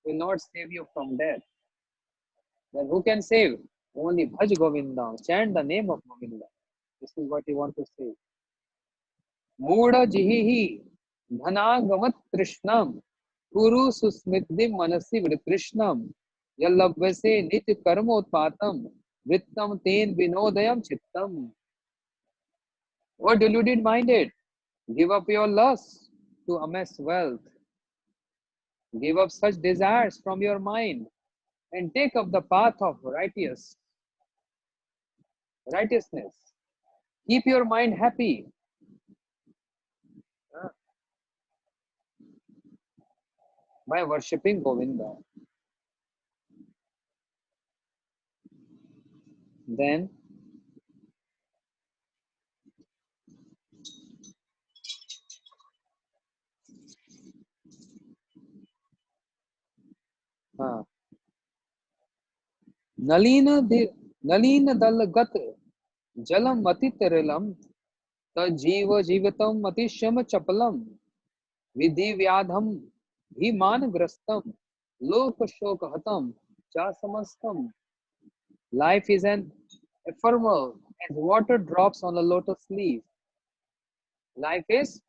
will not save you from death. Then who can save? Only Bhaj Govinda, chant the name of Govinda. This is what he wants to say. मूढ़ जिहि धनागमत कृष्णम कुरु सुस्मृति मनसि कृष्णम यल्लभ्यसे नित्य कर्मोत्पातम वृत्तम तेन विनोदयम चित्तम. What deluded minded? Give up your lust to amass wealth. Give up such desires from your mind and take up the path of righteousness. Keep your mind happy uh, by worshipping Govinda. Then uh, Nalin Nalin दलगत जलम अतितरलम तजीव जीवितम अतिशम चपलम विधि व्याधम भीमान ग्रस्तम लोक शोक हतम चा समस्तम. Life is an ephemeral as water drops on a lotus leaf. Life is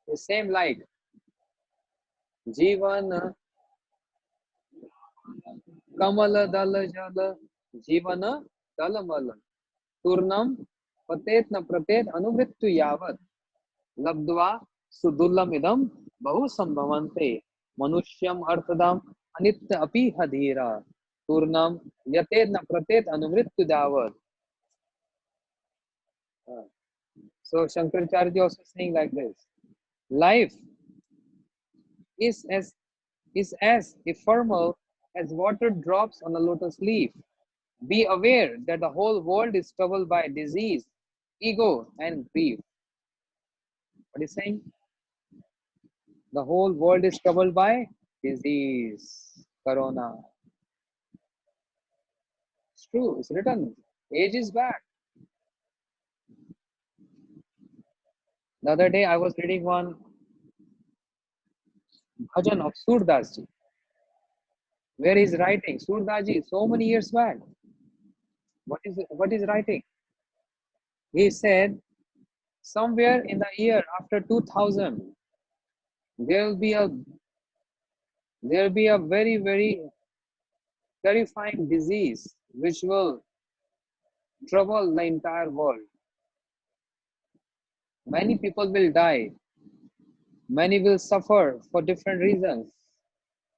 the same like जीवन कमल दल जल जीवन तलमल तूर्णम पतेत न प्रतेत अनुमृत्यु यावत लब्ध्वा सुदुर्लभ इदम बहु संभवन्ते मनुष्यम अर्थदम अनित्य अपि हधीरा तूर्णम यतेत न प्रतेत अनुमृत्यु दावत. So Shankaracharya also saying like this: life is as ephemeral as water drops on a lotus leaf. Be aware that the whole world is troubled by disease, ego, and grief. What is saying? The whole world is troubled by disease, corona. It's true, it's written ages back. The other day I was reading one bhajan of Surdas ji, where he's writing, Surdas ji, so many years back. What is writing? He said, somewhere in the year after 2000, there will be a very, very terrifying disease which will trouble the entire world. Many people will die. Many will suffer for different reasons,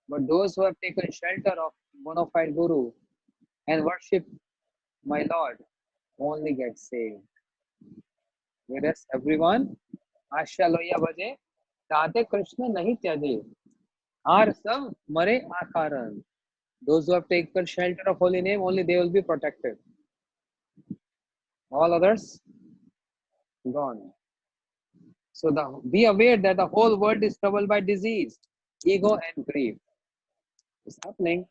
but those who have taken shelter of bona fide Guru and worship my Lord only get saved. Whereas everyone, आशा लोया बजे, ताते कृष्ण नहीं त्याजे, are सब मरे आकारण. Those who have taken shelter of holy name, only they will be protected. All others, gone. So be aware that the whole world is troubled by disease, ego and grief. It's happening.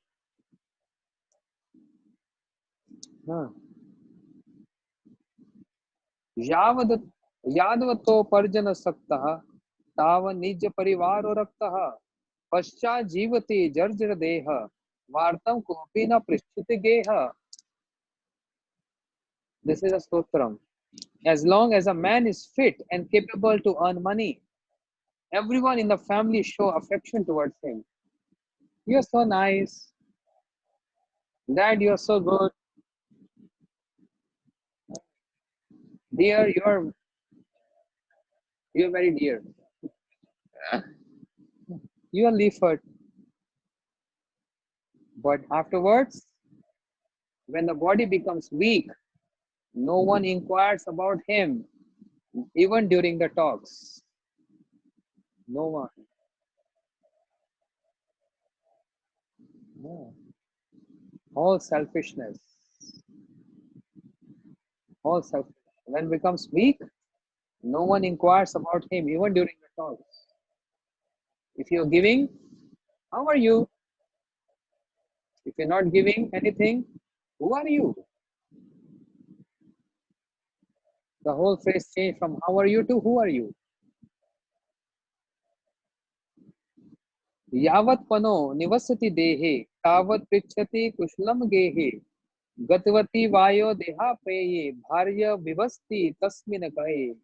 Huh. यावद यादवतो पर्जन सक्तः ताव निज परिवार रक्तः पश्चात जीवति जर्जर देह वार्तम copy न पृच्छति गेह. This is a stotram. As long as a man is fit and capable to earn money, everyone in the family show affection towards him. You're so nice. Dad, you're so good. Dear, you're very dear. You are Leaford. But afterwards, when the body becomes weak, no one inquires about him, even during the talks. No one. No. All selfishness. All selfish. When becomes weak, no one inquires about him, even during the talks. If you're giving, how are you? If you're not giving anything, who are you? The whole phrase changed from how are you to who are you? यावत् पनो निवसति देहे तावत् पृच्छति कुशलम गेहे गतवती वायो देहापेये भार्य विभस्ति तस्मिन् कहे.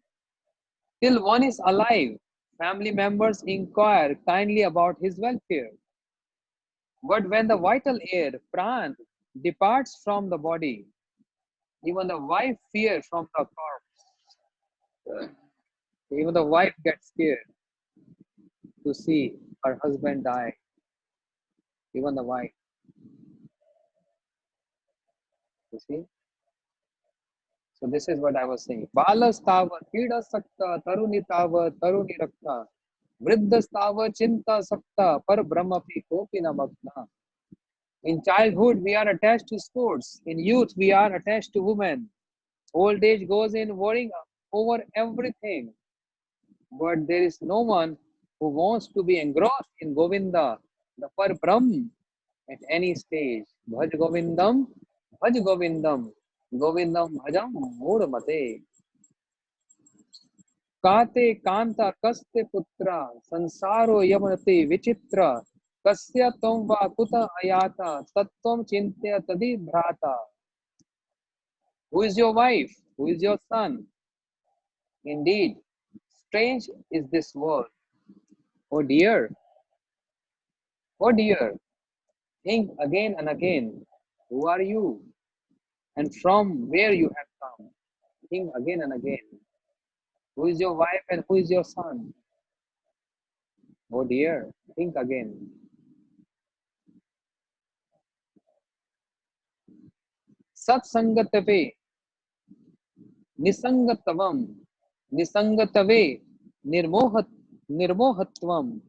Till one is alive, family members inquire kindly about his welfare. But when the vital air, pran, departs from the body, even the wife fears from the corpse. Even the wife gets scared to see her husband die. Even the wife, you see. So this is what I was saying. Balastava, Kida Sakta, Taruni Tava, Taruni Rakta, Vriddhastava, Chinta Sakta, Par Brahmapi Kopina Bhakta. In childhood, we are attached to sports. In youth, we are attached to women. Old age goes in worrying over everything. But there is no one who wants to be engrossed in Govinda, the Par Brahm, at any stage. Bhaj Govindam, Bhaj Govindam, Govindam Bhajam Murmate. Kate Kanta Kaste Putra, Sansaro Yamanati Vichitra, Kasya Tomva Kuta Ayata, Tattvam Chintya Tadi Bhrata. Who is your wife? Who is your son? Indeed, strange is this world. Oh dear, oh dear, think again and again. Who are you? And from where you have come? Think again and again. Who is your wife and who is your son? Oh dear, think again. Satsangatave, Nisangatavam, Nisangatave, Nirmohat, Nirmohatvam,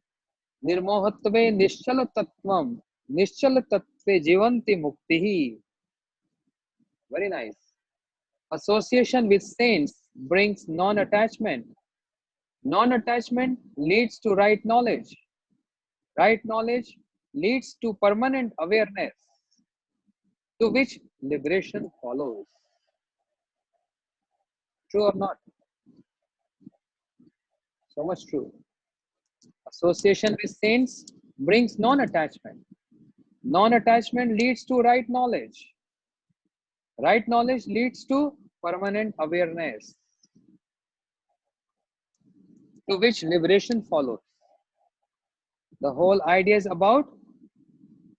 Nirmohatve, Nishchalatatvam, Nishchalatatve, Jivanti Muktihi. Very nice. Association with saints brings non-attachment. Non-attachment leads to right knowledge. Right knowledge leads to permanent awareness, to which liberation follows. True or not? So much true. Association with saints brings non-attachment. Non-attachment leads to right knowledge. Right knowledge leads to permanent awareness, to which liberation follows. The whole idea is about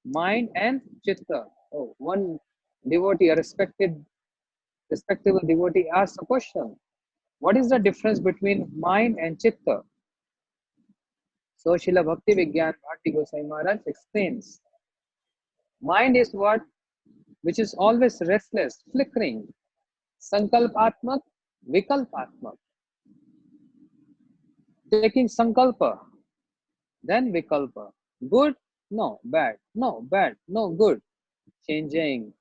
mind and chitta. Oh, one devotee, a respectable devotee asks a question. What is the difference between mind and chitta? So Srila Bhakti Vigyan Bharti Goswami Maharaj explains, mind is what? Which is always restless, flickering, sankalpatmak, vikalpatmak, taking sankalpa, then vikalpa, good, no, bad, no, bad, no, good, changing.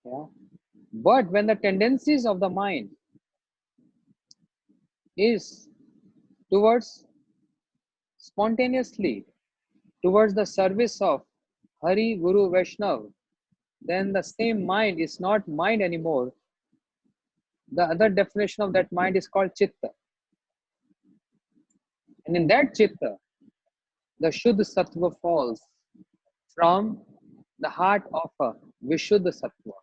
Yeah. But when the tendencies of the mind is towards spontaneously towards the service of Hari, Guru, Vaishnav, then the same mind is not mind anymore. The other definition of that mind is called chitta. And in that chitta, the Shuddha Sattva falls from the heart of a Vishuddha Sattva,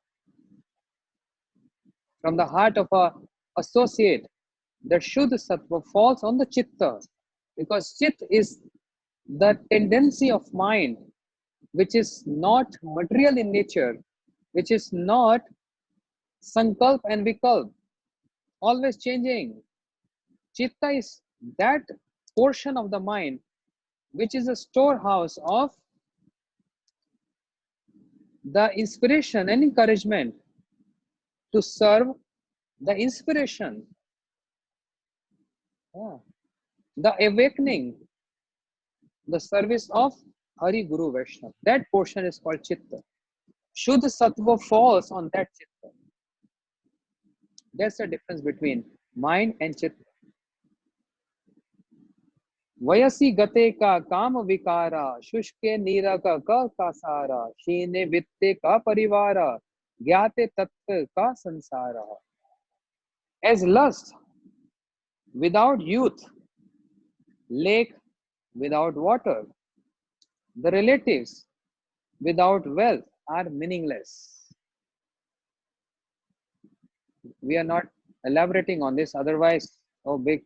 from the heart of a associate. The Shuddha Sattva falls on the chitta because chit is the tendency of mind which is not material in nature, which is not sankalp and vikalp, always changing. Chitta is that portion of the mind which is a storehouse of the inspiration and encouragement to serve the inspiration, yeah, the awakening, the service of Hari Guru Vaishnava. That portion is called Chitta. Shuddha Sattva falls on that Chitta. That's the difference between mind and Chitta. वयसी गते का काम विकारा शुष्के नीरा का सारा शीने वित्ते का परिवारा ज्ञाते तत्व का संसारा. As lust without youth, lake without water, the relatives without wealth are meaningless. We are not elaborating on this, otherwise, oh big,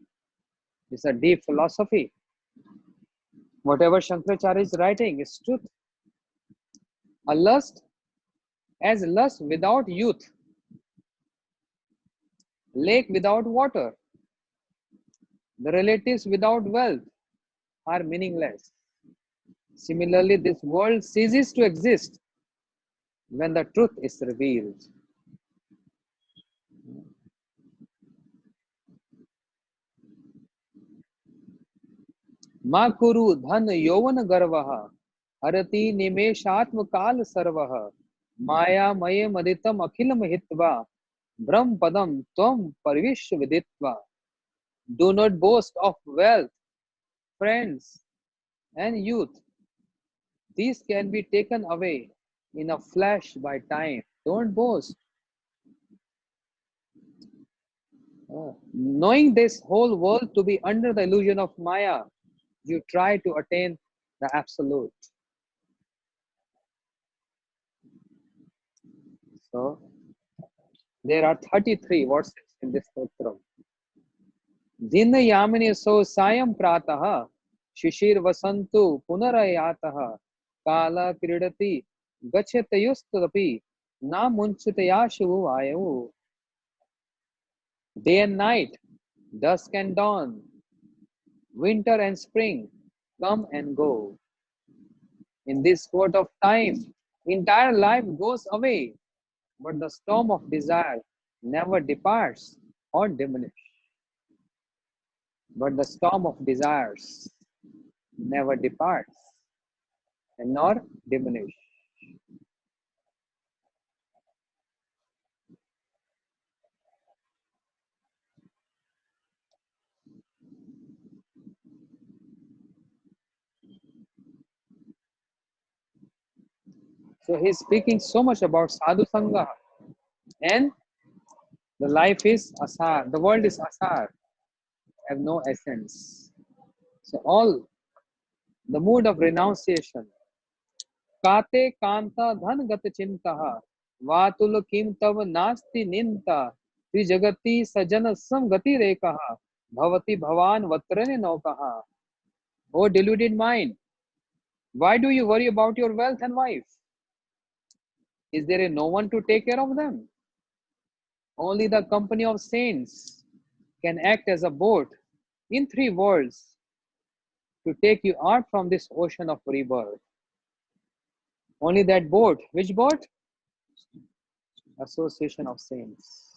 it's a deep philosophy. Whatever Shankaracharya is writing is truth. A lust, as lust without youth, lake without water, the relatives without wealth are meaningless. Similarly, this world ceases to exist when the truth is revealed. Ma kuru dhan yovan garvaha harati nimeshatma kal sarvaha maya maye maditam akhilam hitva brahm padam tvam parvish viditva. Do not boast of wealth, friends, and youth. These can be taken away in a flash by time. Don't boast. Knowing this whole world to be under the illusion of Maya, you try to attain the absolute. So, there are 33 verses in this stotram. दिन यामिनी सो सायं प्रातः शिशिर वसंतु पुनरयातः काला क्रीडति गच्छतयुस्तदपि ना मुञ्चितयाशु आयु. Day and night, dusk and dawn, winter and spring come and go. In this sport of time, entire life goes away, but the storm of desire never departs or diminishes. But the storm of desires never departs and nor diminish. So he's speaking so much about sadhu sangha, and the life is asar, the world is asar, have no essence. So all the mood of renunciation. Kate kanta dhan gat chinta vatul kim tav nasti ninta jagati sajana sam gati rekaha bhavati bhavan vatrane naukaha. O deluded mind, why do you worry about your wealth and wife? Is there no one to take care of them? Only the company of saints can act as a boat in 3 words to take you out from this ocean of rebirth. Only that boat. Which boat? Association of Saints.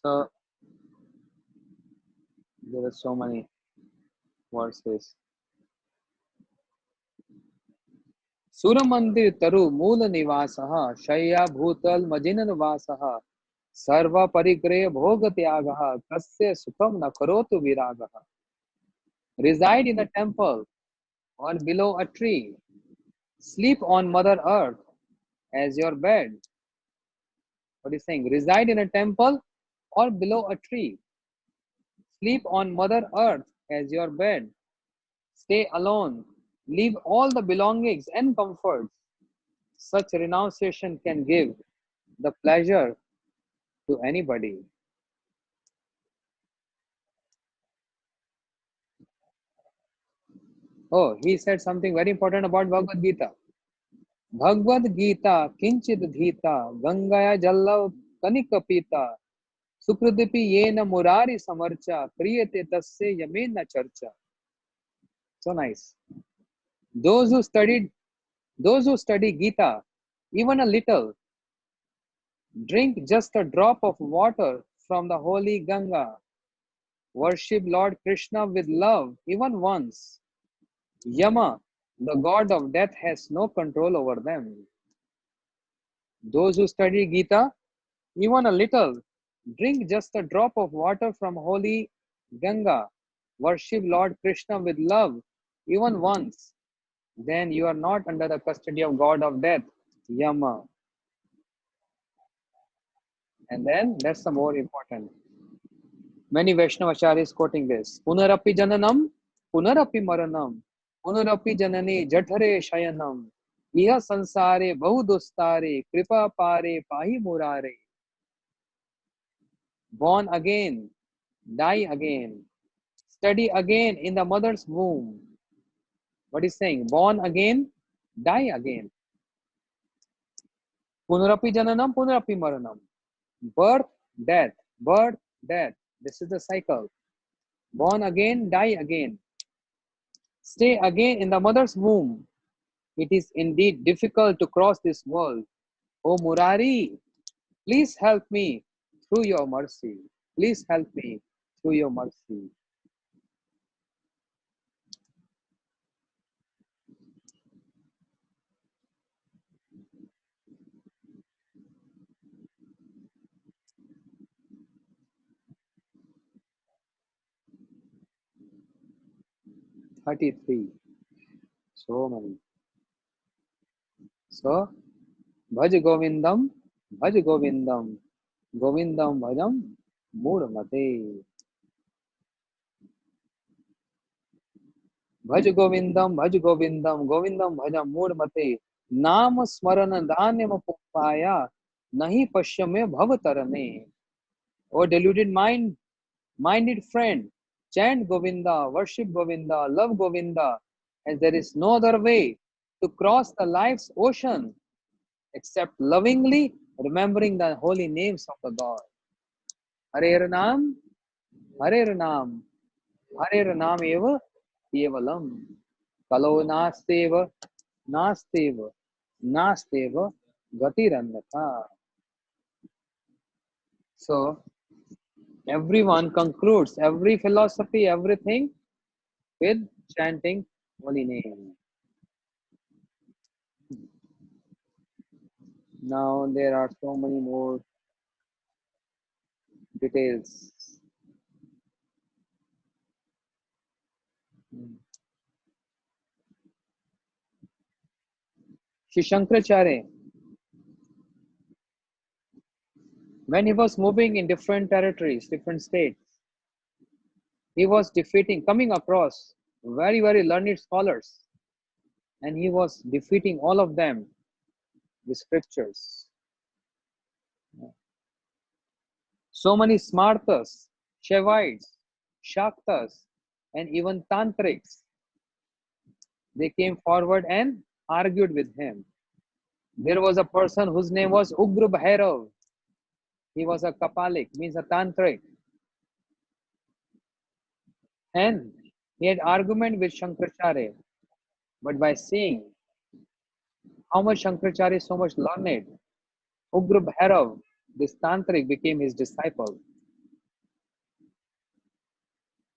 So there are so many verses. सुरमंदिर तरु मूल निवासः शय्या भूतल मजिन वासः सर्व परिग्रह भोग त्यागः कस्य सुखम न करोतु विरागः. Reside in a temple or below a tree. Sleep on Mother Earth as your bed. What is saying? Reside in a temple or below a tree. Sleep on Mother Earth as your bed. Stay alone. Leave all the belongings and comforts. Such renunciation can give the pleasure to anybody. Oh, he said something very important about Bhagavad Gita. Bhagavad Gita kinchit dhita gangaya jalla kanika pita sukradipi yena murari samarcha priyate tasya yamena charcha. So nice. Those who studied, those who study Gita, even a little, drink just a drop of water from the holy Ganga, worship Lord Krishna with love even once. Yama, the god of death, has no control over them. Those who study Gita, even a little, drink just a drop of water from holy Ganga, worship Lord Krishna with love even once, then you are not under the custody of god of death, Yama. And then that's the more important. Many Vaishnavacharyas quoting this. Punarapi jananam, punarapi maranam, punarapi janane jathare shayanam, iha sansare bahudustare, kripa pare pahi murare. Born again, die again, study again in the mother's womb. What is saying? Born again, die again. Punarapi jananam, punarapi maranam. Birth, death, birth, death. This is the cycle. Born again, die again. Stay again in the mother's womb. It is indeed difficult to cross this world. O Murari, please help me through your mercy. Please help me through your mercy. "33. So many. So, Bhaj Govindam, Bhaj Govindam, Govindam Bhajam, Mudmate. Bhaj Govindam, Bhaj Govindam, Govindam Bhajam Mudmate. Naam Smarana Dhanyam Pupaya, Nahi Pashyame Bhavatarane. O deluded minded friend, chant Govinda, worship Govinda, love Govinda, as there is no other way to cross the life's ocean except lovingly remembering the holy names of the God. Hare Nam, Hare Nam, Hare Nam eva kevalam. Kalo nasteva, nasteva, nasteva gatirannata. So everyone concludes every philosophy, everything with chanting holy name. Now there are so many more details. Shri Shankaracharya, when he was moving in different territories, different states, he was coming across very, very learned scholars, and he was defeating all of them the scriptures. So many Smartas, Shaivites, Shaktas, and even Tantrics, they came forward and argued with him. There was a person whose name was Ugra Bhairav. He was a Kapalik, means a Tantric. And he had argument with Shankaracharya. But by seeing how much Shankaracharya is so much learned, Ugra Bhairav, this Tantric, became his disciple.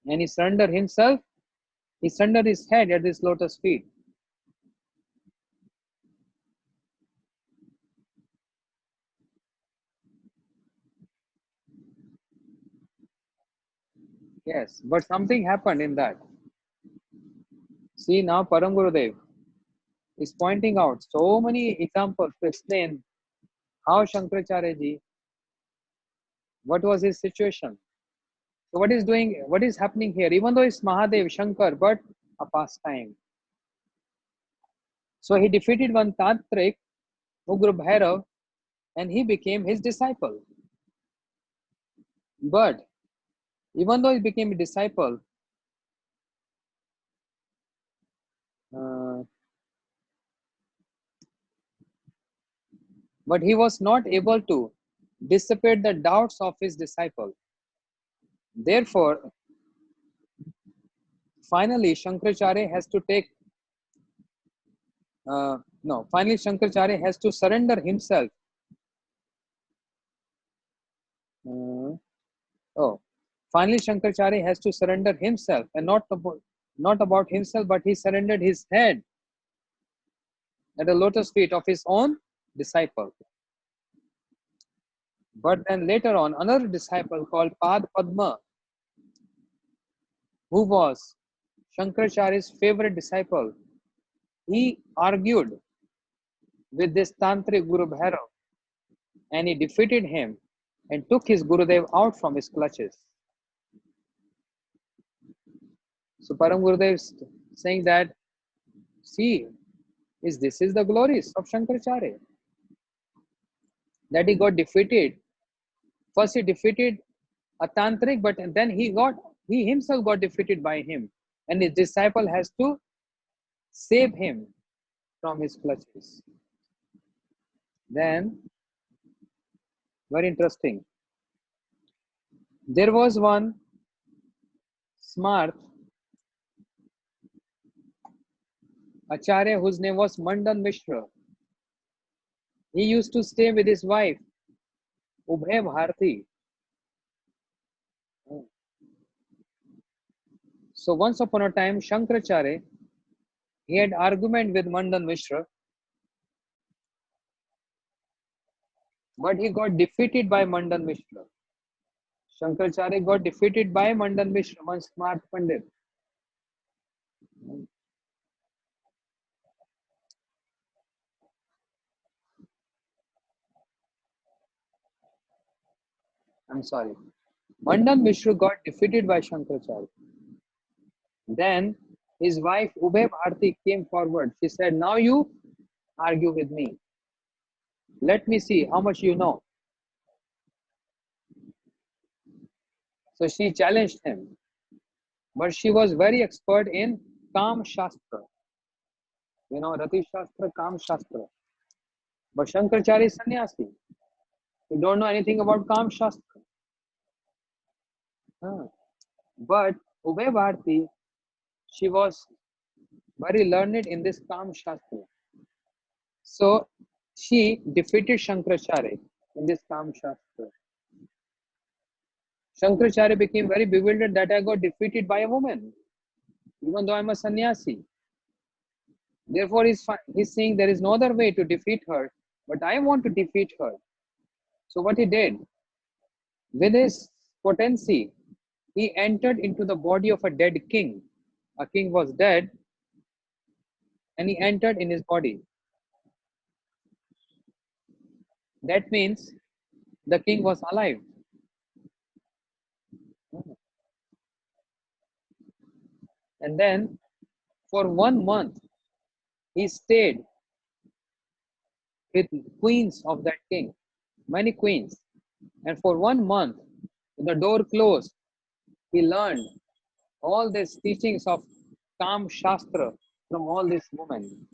And he surrendered himself, he surrendered his head at this lotus feet. Yes, but something happened in that. See, now Param Gurudev is pointing out so many examples to explain how Shankaracharya ji, what was his situation. So what is happening here? Even though it's Mahadev, Shankar, but a pastime. So he defeated one Tantrik, Ugra Bhairav, and he became his disciple. But even though he became a disciple, uh, but he was not able to dissipate the doubts of his disciple. Therefore, finally, Shankaracharya has to take, finally Shankaracharya has to surrender himself. Uh, oh, finally Shankaracharya has to surrender himself, and not about himself, but he surrendered his head at the lotus feet of his own disciple. But then later on, another disciple called Pad Padma, who was Shankaracharya's favorite disciple, he argued with this Tantric Guru Bhairav, and he defeated him and took his Gurudev out from his clutches. So Param Gurudev is saying that, see, this is the glories of Shankaracharya, that he got defeated. First he defeated a Tantric, but then he himself got defeated by him, and his disciple has to save him from his clutches. Then, very interesting, there was one smart Acharya whose name was Mandan Mishra. He used to stay with his wife, Ubhay Bharti. So once upon a time, Shankaracharya, he had argument with Mandan Mishra, but he got defeated by Mandan Mishra. Shankaracharya got defeated by Mandan Mishra, one smart Pandit. I'm sorry. Mandan Mishra got defeated by Shankaracharya. Then his wife Ubhay Bharti came forward. She said, now you argue with me. Let me see how much you know. So she challenged him. But she was very expert in Kam Shastra. Rati Shastra, Kam Shastra. But Shankaracharya is sannyasi. You don't know anything about Kam Shastra. But Ubhay Bharti, she was very learned in this Kam Shastra. So she defeated Shankaracharya in this Kam Shastra. Shankaracharya became very bewildered that I got defeated by a woman, even though I'm a sannyasi. Therefore, he's saying there is no other way to defeat her, but I want to defeat her. So what he did, with his potency, he entered into the body of a dead king. A king was dead, and he entered in his body. That means the king was alive. And then for 1 month, he stayed with queens of that king, many queens. And for 1 month, with the door closed, he learned all these teachings of Kam Shastra from all these women.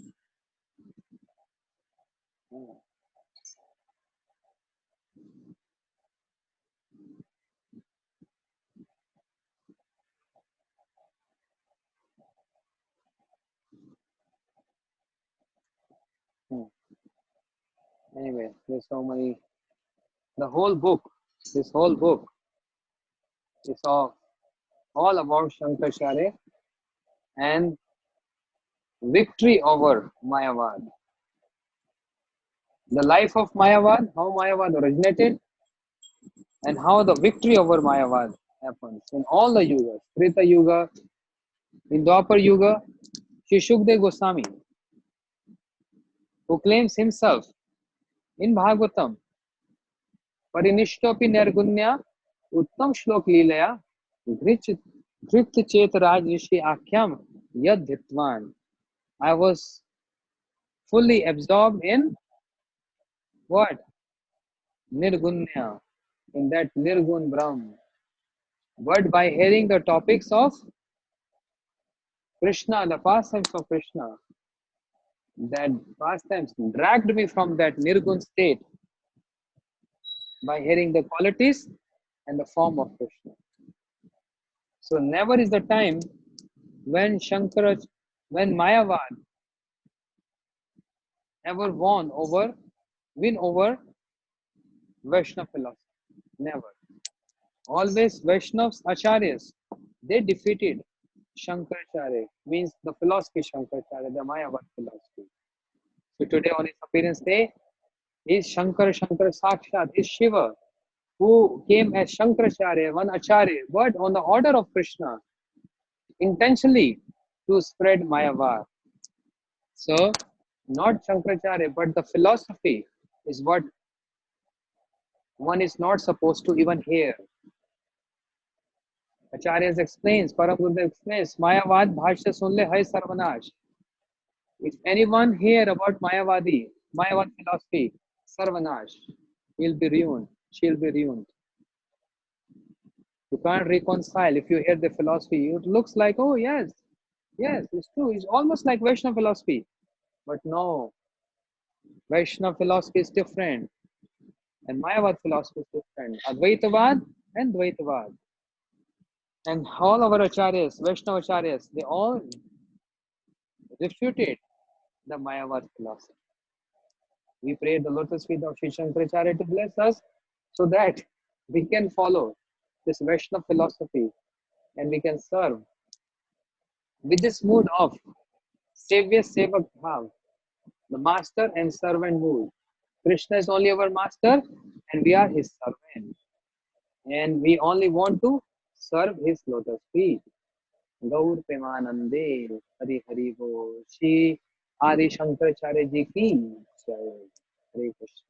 Hmm. Anyway, there's so many. The whole book, this whole book is all about Shankaracharya and victory over Mayavad. The life of Mayavad, how Mayavad originated, and how the victory over Mayavad happens in all the yugas. Treta Yuga, in Dwapar Yuga, Sri Shukdev Goswami, who claims himself in Bhagavatam, Parinishtopi Nirgunya, Uttam Shlok Leelaya, Dhrit Chet Raj Rishi Akhyam Yad Dhitvan. I was fully absorbed in what? Nirgunya, in that Nirgun Brahm. But by hearing the topics of Krishna, the pastimes of Krishna, that pastimes dragged me from that Nirgun state by hearing the qualities and the form of Krishna. So never is the time when when Mayavad ever win over Vaishnava philosophy. Never. Always Vaishnavas, Acharyas, they defeated Shankaracharya, means the philosophy Shankaracharya, the Mayavad philosophy. So today on his appearance day is Shankara Sakshat, is Shiva, who came as Shankaracharya, one Acharya, but on the order of Krishna, intentionally to spread Mayavad. So, not Shankaracharya, but the philosophy is what one is not supposed to even hear. Acharyas explains, Param Gurudev explains, Mayavad bhashya sunle hai sarvanash. If anyone hear about Mayavad philosophy, sarvanash, he'll be ruined, she'll be ruined. You can't reconcile. If you hear the philosophy, it looks like, oh yes, yes, it's true. It's almost like Vaishnava philosophy. But no, Vaishnava philosophy is different. And Mayavad philosophy is different. Advaitavad and Dvaitavad. And all our acharyas, Vaishnava acharyas, they all refuted the Mayavad philosophy. We pray the lotus feet of Sri Shankaracharya to bless us so that we can follow this Vaishnava philosophy and we can serve with this mood of Sevya Sevak Bhav, the master and servant mood. Krishna is only our master and we are his servant. And we only want to serve his lotus feet. गौर प्रेमानंदे हरि हरि बोल श्री आदि शंकराचार्य जी की जय हरे कृष्ण।